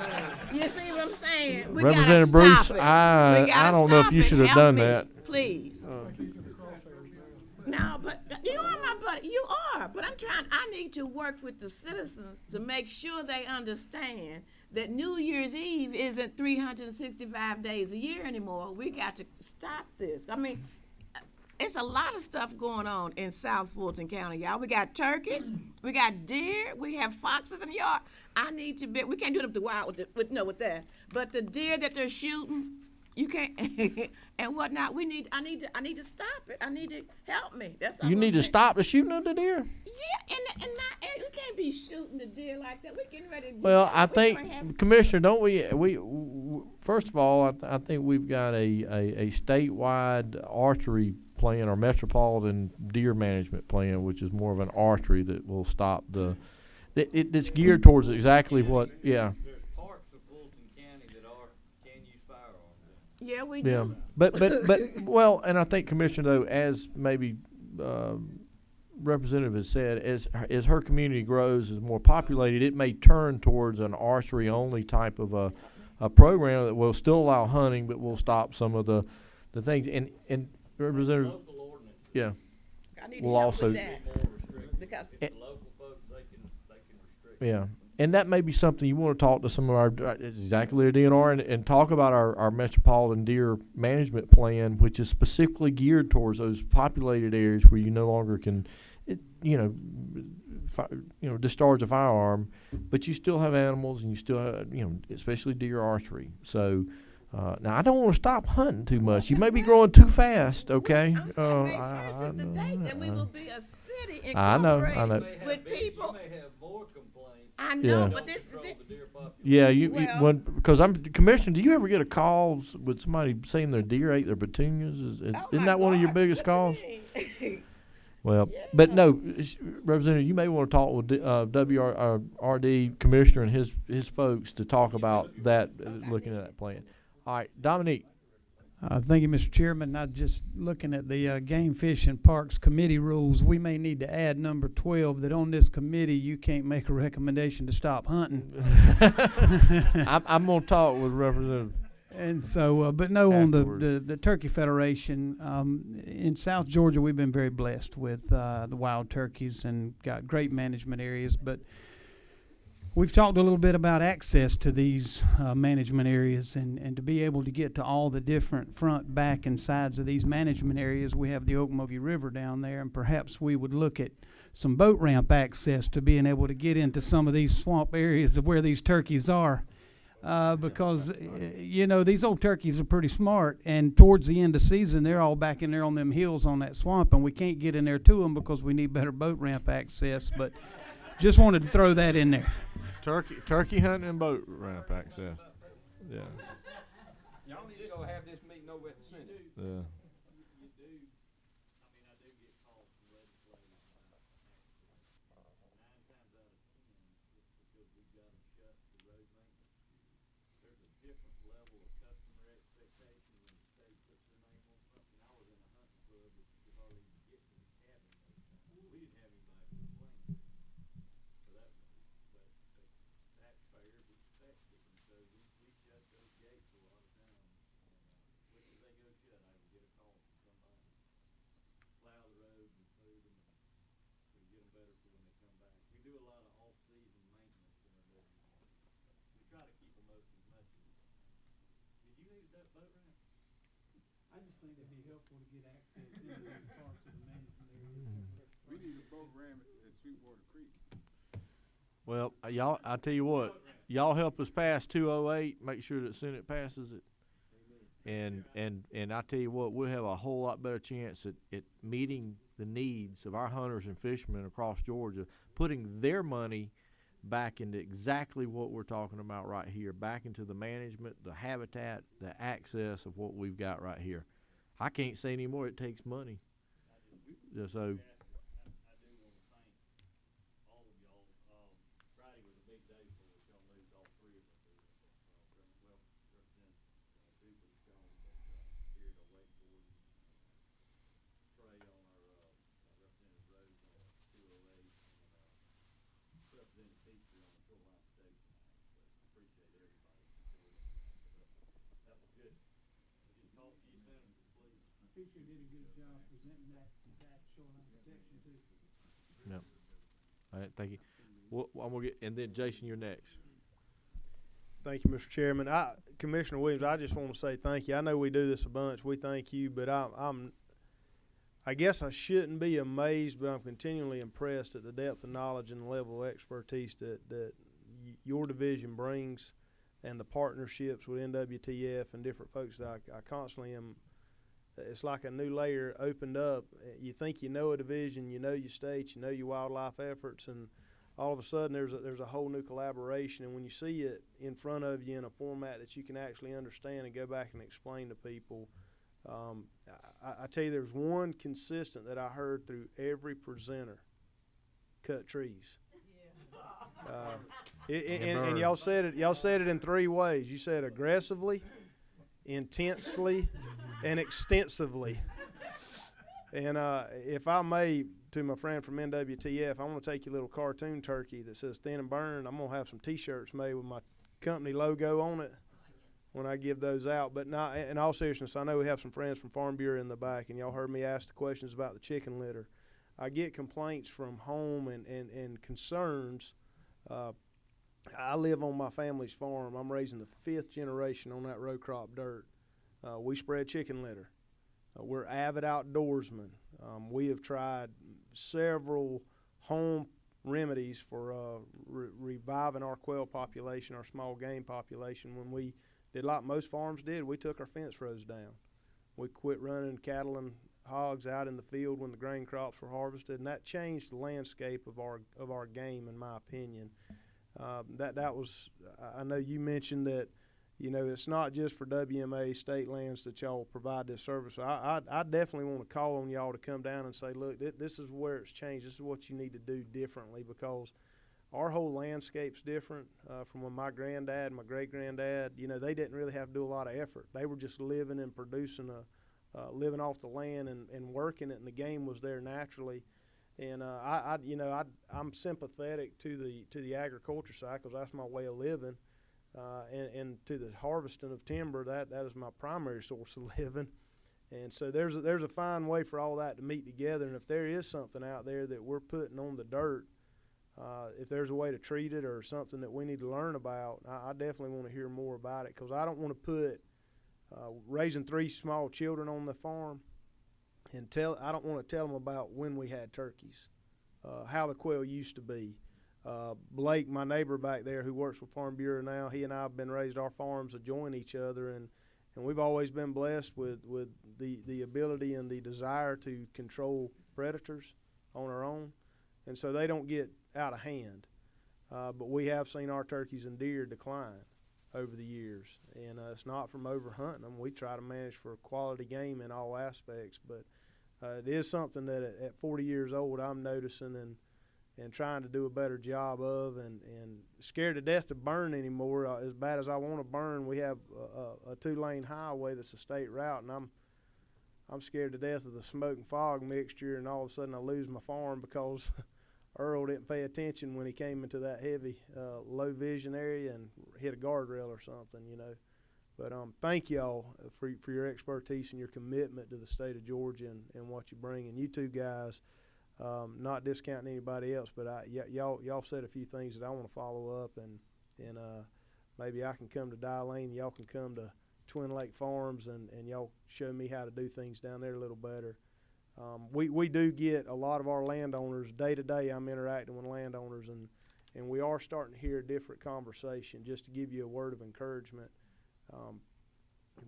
you see what I'm saying? We Representative gotta Bruce, stop it. I We gotta don't know if stop you it. should have Help done me, that. please. No, but you are my buddy. You are. But I need to work with the citizens to make sure they understand that New Year's Eve isn't 365 days a year anymore. We got to stop this. I mean, it's a lot of stuff going on in South Fulton County, y'all. We got turkeys, we got deer, we have foxes in the yard. I need to be, we can't do it up the wild with that. But the deer that they're shooting, you can't, and whatnot. I need to stop it. I need to help me. That's all You I'm need to saying. stop the shooting of the deer. Yeah, in my area, we can't be shooting the deer like that. We're getting ready to. Well, I we gonna have- think, Commissioner, don't we first of all, I think we've got a statewide archery plan, or metropolitan deer management plan, which is more of an archery that will stop it's geared towards exactly what, yeah. There's parts of Fulton County that can use firearms in. Yeah, we Yeah, do. but well, and I think Commissioner, though, as maybe Representative has said, as her community grows, is more populated, it may turn towards an archery only type of a program that will still allow hunting, but will stop some of the things. And Representative, Local ordinance yeah, I need We'll help also- with that more restrictive. because If the local folks, they can restrict. yeah. And that may be something you want to talk to some of our, exactly our DNR, and talk about our metropolitan deer management plan, which is specifically geared towards those populated areas where you no longer can, discharge a firearm, but you still have animals and you still have, especially deer archery. So, now I don't want to stop hunting too much. You may be growing too fast, okay? I'm saying May 1st is the date that we will be a city I know. incorporated with people. You may have more complaints. I know, Yeah. but this Control the deer population. Yeah, Well- because I'm Commissioner. Do you ever get a call with somebody saying their deer ate their petunias? Oh Isn't my that one of your God, biggest what you calls? mean? Well, but no, Representative, you may want to talk with WRD Commissioner and his folks to talk about that, looking at that plan. All right, Dominique. Thank you, Mr. Chairman. Now, just looking at the Game Fish and Parks Committee rules, we may need to add number 12, that on this committee, you can't make a recommendation to stop hunting. I'm going to talk with Representative. And so, but no, on Afterwards. the Turkey Federation, in South Georgia, we've been very blessed with the wild turkeys and got great management areas. But we've talked a little bit about access to these management areas and to be able to get to all the different front, back, and sides of these management areas. We have the Ocmulgee River down there, and perhaps we would look at some boat ramp access to being able to get into some of these swamp areas of where these turkeys are. Because, you know, these old turkeys are pretty smart, and towards the end of season, they're all back in there on them hills on that swamp, and we can't get in there to them because we need better boat ramp access. But just wanted to throw that in there. Turkey hunting and boat ramp access. Yeah. Y'all need to go have this meeting over at the Senate. Yeah. I just think it'd be helpful to get access into these parts of the management areas. We need a boat ramp at Sweetwater Creek. Well, y'all, I tell you what, y'all help us pass 208. Make sure that Senate passes it. And I tell you what, we'll have a whole lot better chance at meeting the needs of our hunters and fishermen across Georgia, putting their money back into exactly what we're talking about right here, back into the management, the habitat, the access of what we've got right here. I can't say anymore. It takes money. So. Fisher did a good job presenting that shoreline protection too. Yep. All right, thank you. Well, I'm gonna get, and then Jason, you're next. Thank you, Mr. Chairman. Commissioner Williams, I just want to say thank you. I know we do this a bunch. We thank you, but I guess I shouldn't be amazed, but I'm continually impressed at the depth of knowledge and the level of expertise that your division brings, and the partnerships with NWTF and different folks that I constantly am. It's like a new layer opened up. You think you know a division, you know your state, you know your wildlife efforts, and all of a sudden there's a whole new collaboration. And when you see it in front of you in a format that you can actually understand and go back and explain to people, I tell you, there's one consistent that I heard through every presenter: cut trees. And y'all said it. Y'all said it in three ways. You said aggressively, intensely, and extensively. And if I may, to my friend from NWTF, I want to take you a little cartoon turkey that says "Thin and Burn." I'm gonna have some T-shirts made with my company logo on it when I give those out. But not, in all seriousness, I know we have some friends from Farm Bureau in the back, and y'all heard me ask the questions about the chicken litter. I get complaints from home and concerns. I live on my family's farm. I'm raising the 5th generation on that row crop dirt. We spread chicken litter. We're avid outdoorsmen. We have tried several home remedies for reviving our quail population, our small game population. When we did like most farms did, we took our fence rows down. We quit running cattle and hogs out in the field when the grain crops were harvested, and that changed the landscape of our game, in my opinion. That was, I know you mentioned that, you know, it's not just for WMA state lands that y'all provide this service. So I definitely want to call on y'all to come down and say, look, this is where it's changed. This is what you need to do differently, because our whole landscape's different from when my granddad, my great-granddad, you know, they didn't really have to do a lot of effort. They were just living and producing, living off the land and working it, and the game was there naturally. And I'm sympathetic to the agriculture side, because that's my way of living. And to the harvesting of timber, that is my primary source of living. And so there's a fine way for all that to meet together. And if there is something out there that we're putting on the dirt, if there's a way to treat it or something that we need to learn about, I definitely want to hear more about it, because I don't want to put raising 3 small children on the farm and I don't want to tell them about when we had turkeys, how the quail used to be. Blake, my neighbor back there who works with Farm Bureau now, he and I have been raised, our farms adjoin each other, and we've always been blessed with the ability and the desire to control predators on our own, and so they don't get out of hand. But we have seen our turkeys and deer decline over the years, and it's not from overhunting them. We try to manage for quality game in all aspects, but it is something that at 40 years old I'm noticing and trying to do a better job of, and scared to death to burn anymore. As bad as I want to burn, we have a 2-lane highway that's a state route, and I'm scared to death of the smoke and fog mixture, and all of a sudden I lose my farm because Earl didn't pay attention when he came into that heavy low vision area and hit a guardrail or something, you know. But thank y'all for your expertise and your commitment to the state of Georgia and what you bring. And you two guys, not discounting anybody else, but y'all said a few things that I want to follow up, and maybe I can come to Dye-Lane, y'all can come to Twin Lake Farms, and y'all show me how to do things down there a little better. We do get a lot of our landowners, day to day I'm interacting with landowners, and we are starting to hear a different conversation. Just to give you a word of encouragement,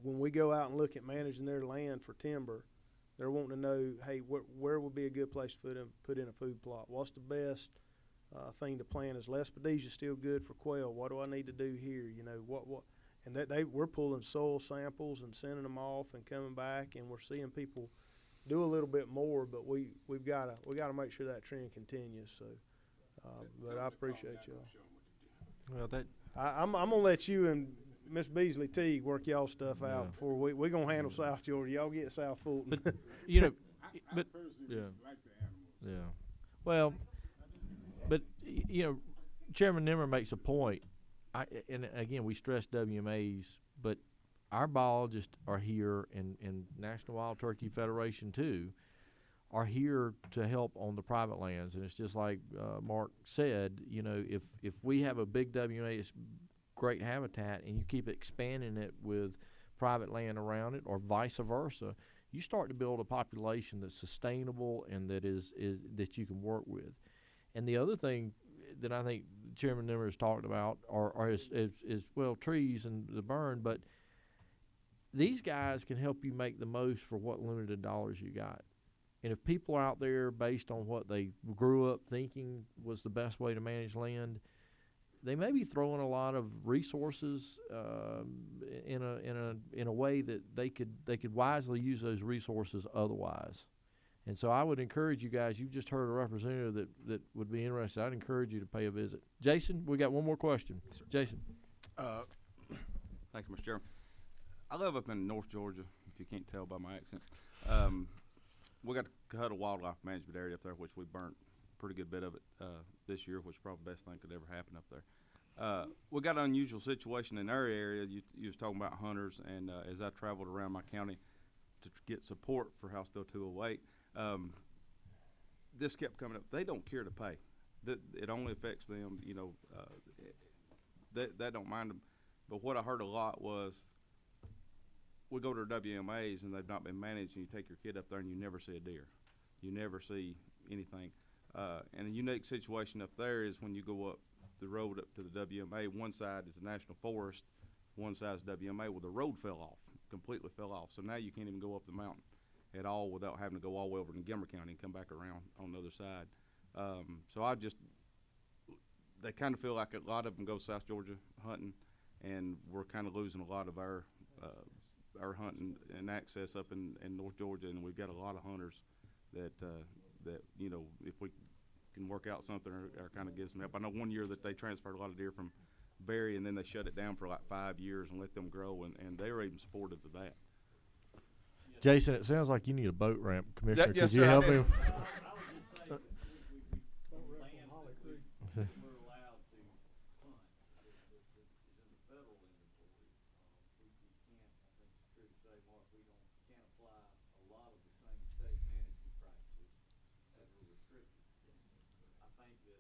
when we go out and look at managing their land for timber, they're wanting to know, hey, where would be a good place to put in a food plot? What's the best thing to plant? Is Lespedeza still good for quail? What do I need to do here? You know, what? And we're pulling soil samples and sending them off and coming back, and we're seeing people do a little bit more, but we've got to make sure that trend continues. So, but I appreciate y'all. Well, I'm gonna let you and Miss Beasley Teague work y'all stuff out before we're gonna handle South Georgia. Y'all get South Fulton. but you know, I personally yeah, like the animals. yeah. Well, but you know, Chairman Nimmer makes a point. And again, we stress WMAs, but our biologists are here, and National Wild Turkey Federation too, are here to help on the private lands. And it's just like Mark said, you know, if we have a big WMA, it's great habitat, and you keep expanding it with private land around it, or vice versa, you start to build a population that's sustainable and that is that you can work with. And the other thing that I think Chairman Nimmer has talked about is well, trees and the burn, but these guys can help you make the most for what limited dollars you got. And if people are out there based on what they grew up thinking was the best way to manage land, they may be throwing a lot of resources in a way that they could wisely use those resources otherwise. And so I would encourage you guys. You've just heard a representative that would be interested. I'd encourage you to pay a visit. Jason, we got one more question. Jason. Thank you, Mr. Chairman. I live up in North Georgia, if you can't tell by my accent. We got the Cohutta Wildlife Management Area up there, which we burnt a pretty good bit of it this year, which is probably the best thing could ever happen up there. We got an unusual situation in our area. You was talking about hunters, and as I traveled around my county to get support for House Bill 208, this kept coming up. They don't care to pay. It only affects them, you know, that don't mind them. But what I heard a lot was, we go to WMAs and they've not been managed, and you take your kid up there and you never see a deer. You never see anything. And a unique situation up there is when you go up the road up to the WMA, one side is the National Forest, one side is WMA. Well, the road fell off, completely fell off. So now you can't even go up the mountain at all without having to go all the way over to Montgomery County and come back around on the other side. So they kind of feel like a lot of them go South Georgia hunting, and we're kind of losing a lot of our hunting and access up in North Georgia, and we've got a lot of hunters that you know, if we can work out something or kind of get some help. I know one year that they transferred a lot of deer from Berry, and then they shut it down for like 5 years and let them grow, and they were even supportive of that. Jason, it sounds like you need a boat ramp, Commissioner. Yes, Could you sir, I help do. him? We're allowed to hunt, is in the federal inventory. We can't, I think it's true to say, Mark, can't apply a lot of the same state management practices as we're restricted. I think that,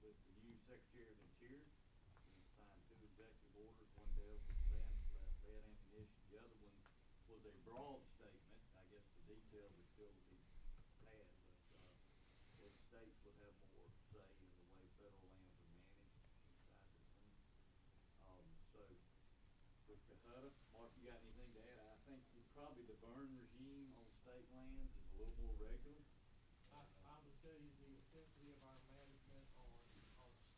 with the new Secretary of Interior, he signed 2 executive orders, one dealt with lead ammunition, the other one was a broad statement. I guess the details are still to be had, but that states would have more say in the way federal lands are managed inside this thing. So with Cohutta, Mark, you got anything to add? I think probably the burn regime on state lands is a little more regular. I would tell you the intensity of our management on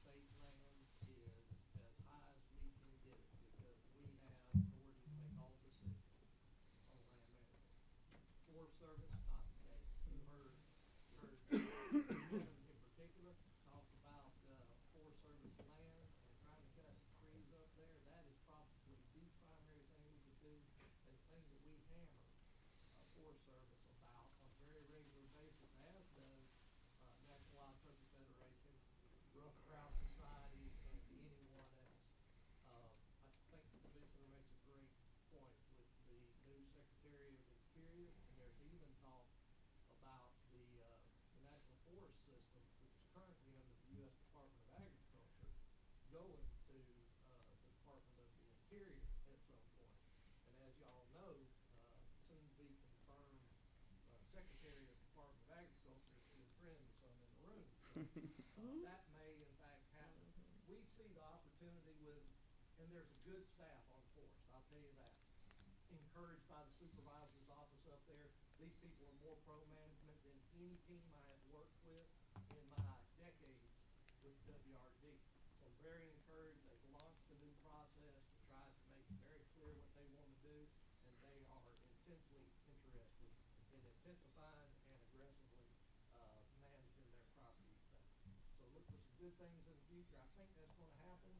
state lands is as high as we can get it, because we have authority to make all decisions on land management. Forest Service, not the case. You heard in particular talk about Forest Service land and trying to cut trees up there. That is probably the primary thing we could do, and thing that we hammer Forest Service about on a very regular basis, as does National Wild Turkey Federation, Rough Grouse Society, and anyone else. I think the commissioner makes a great point with the new Secretary of Interior, and there's even talk about the National Forest System, which is currently under the U.S. Department of Agriculture, going to the Department of the Interior at some point. And as y'all know, soon to be confirmed Secretary of the Department of Agriculture is a good friend of some in the room. So, that may in fact happen. We see the opportunity and there's a good staff on forest, I'll tell you that. Encouraged by the supervisor's office up there. These people are more pro-management than any team I have worked with in my decades with WRD. So I'm very encouraged. They've launched a new process to try to make it very clear what they want to do, and they are intensely interested in intensifying and aggressively managing their property stuff. So look for some good things in the future. I think that's going to happen.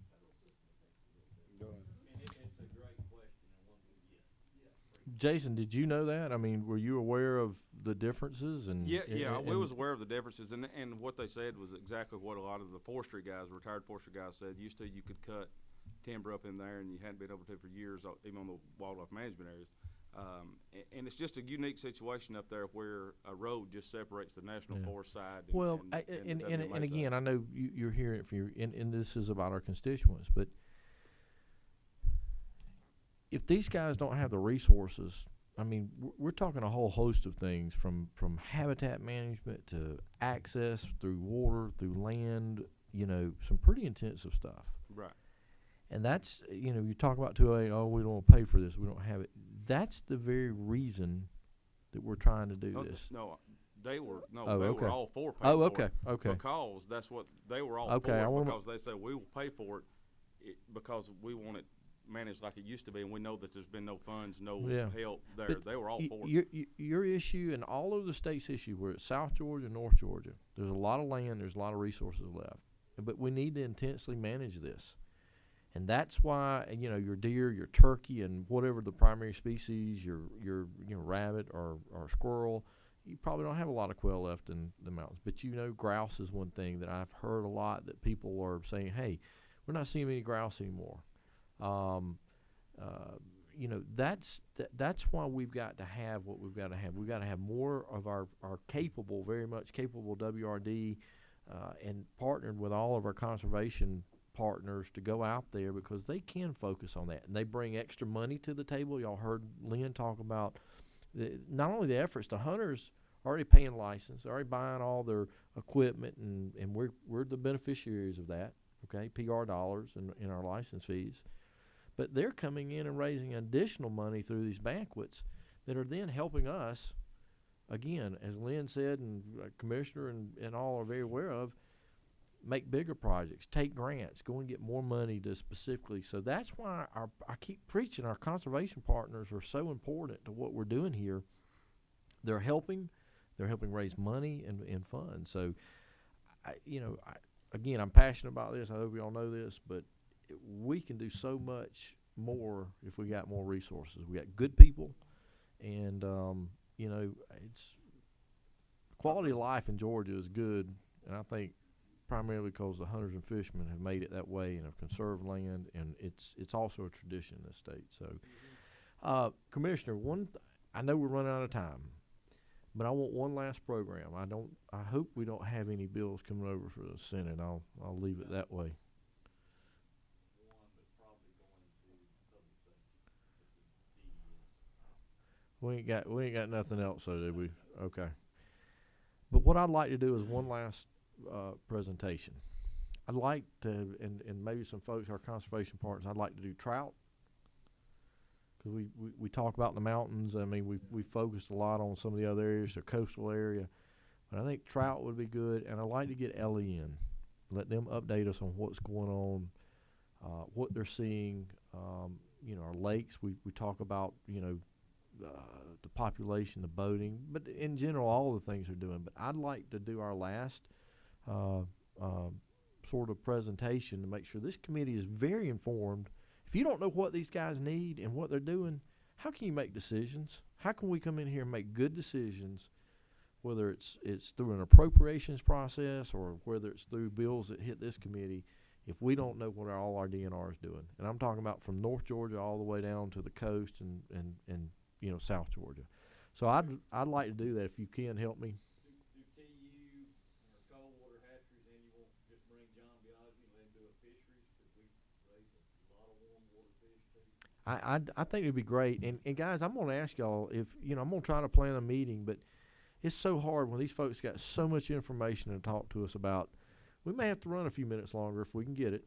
Federal system takes a little bit. And it's a great question and one we get. Yes. Jason, did you know that? I mean, were you aware of the differences? And Yeah, we and- was aware of the differences, and what they said was exactly what a lot of the forestry guys, retired forestry guys, said. Used to, you could cut timber up in there, and you hadn't been able to for years, even on the wildlife management areas. And it's just a unique situation up there where a road just separates the national Yeah. forest side. Well, the and WMA again, side. I know you're hearing it from your, and this is about our constituents, but if these guys don't have the resources, I mean, we're talking a whole host of things from habitat management to access through water, through land, you know, some pretty intensive stuff. Right. And that's, you know, you talk about 2A, oh, we don't want to pay for this, we don't have it. That's the very reason that we're trying to do this. No, they were okay. all for paying Oh, for it. okay. Because that's what they were all Okay, I for. wanna- Because they said we will pay for it, because we want it managed like it used to be, and we know that there's been no funds, no Yeah. help there. But They were all for it. Your issue and all of the states' issue, where it's South Georgia, North Georgia, there's a lot of land, there's a lot of resources left. But we need to intensely manage this. And that's why, you know, your deer, your turkey, and whatever the primary species, your rabbit or squirrel, you probably don't have a lot of quail left in the mountains. But you know, grouse is one thing that I've heard a lot that people are saying, hey, we're not seeing any grouse anymore. You know, that's why we've got to have what we've got to have. We've got to have more of our capable, very much capable WRD, and partnered with all of our conservation partners to go out there, because they can focus on that, and they bring extra money to the table. Y'all heard Lynn talk about not only the efforts, the hunters already paying license, already buying all their equipment, and we're the beneficiaries of that. Okay, PR dollars and in our license fees, but they're coming in and raising additional money through these banquets that are then helping us. Again, as Lynn said, and Commissioner and all are very aware of, make bigger projects, take grants, go and get more money to specifically. So that's why I keep preaching our conservation partners are so important to what we're doing here. They're helping raise money and funds. So, again, I'm passionate about this. I hope you all know this, but we can do so much more if we got more resources. We got good people, and it's quality of life in Georgia is good, and I think primarily because the hunters and fishermen have made it that way and have conserved land, and it's also a tradition in this state. So, Commissioner, I know we're running out of time, but I want one last program. I hope we don't have any bills coming over for the Senate. I'll leave it that way. We ain't got nothing else, so did we? Okay. But what I'd like to do is one last presentation. I'd like to, and maybe some folks, our conservation partners, I'd like to do trout. Because we talk about the mountains. I mean, we focused a lot on some of the other areas, the coastal area. But I think trout would be good, and I'd like to get Ellie in. Let them update us on what's going on, what they're seeing. Our lakes, we talk about, the population, the boating, but in general, all the things they're doing. But I'd like to do our last sort of presentation to make sure this committee is very informed. If you don't know what these guys need and what they're doing, how can you make decisions? How can we come in here and make good decisions, whether it's through an appropriations process or whether it's through bills that hit this committee, if we don't know what all our DNR is doing? And I'm talking about from North Georgia all the way down to the coast and South Georgia. So I'd like to do that if you can help me. Do TU or Coldwater hatcheries, and you won't just bring John Biagi and let him do a fisheries, because we raise a lot of warm water fish too. I think it'd be great. And guys, I'm going to ask y'all if, I'm going to try to plan a meeting, but it's so hard when these folks got so much information to talk to us about. We may have to run a few minutes longer if we can get it,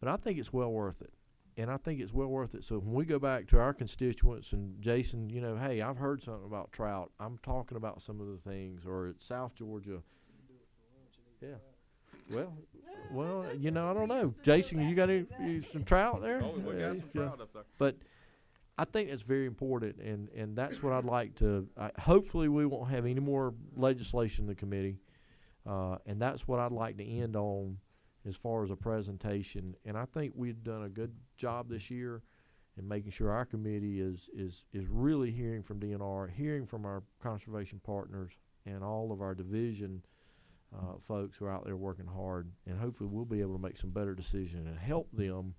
but I think it's well worth it. And I think it's well worth it. So when we go back to our constituents and Jason, hey, I've heard something about trout. I'm talking about some of the things, or it's South Georgia. Yeah. Well, I don't know. Jason, you got some trout there? Oh, we got some trout up there. But I think it's very important, and that's what I'd like to. Hopefully, we won't have any more legislation in the committee, and that's what I'd like to end on as far as a presentation. And I think we've done a good job this year in making sure our committee is really hearing from DNR, hearing from our conservation partners, and all of our division folks who are out there working hard. And hopefully, we'll be able to make some better decisions and help them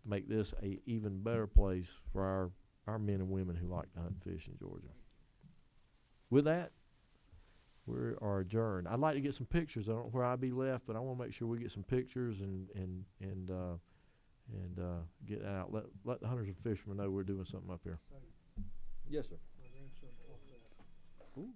make this a even better place for our men and women who like to hunt and fish in Georgia. With that, we are adjourned. I'd like to get some pictures. I don't know where I'll be left, but I want to make sure we get some pictures and get that out. Let the hunters and fishermen know we're doing something up here. Yes, sir. Ooh.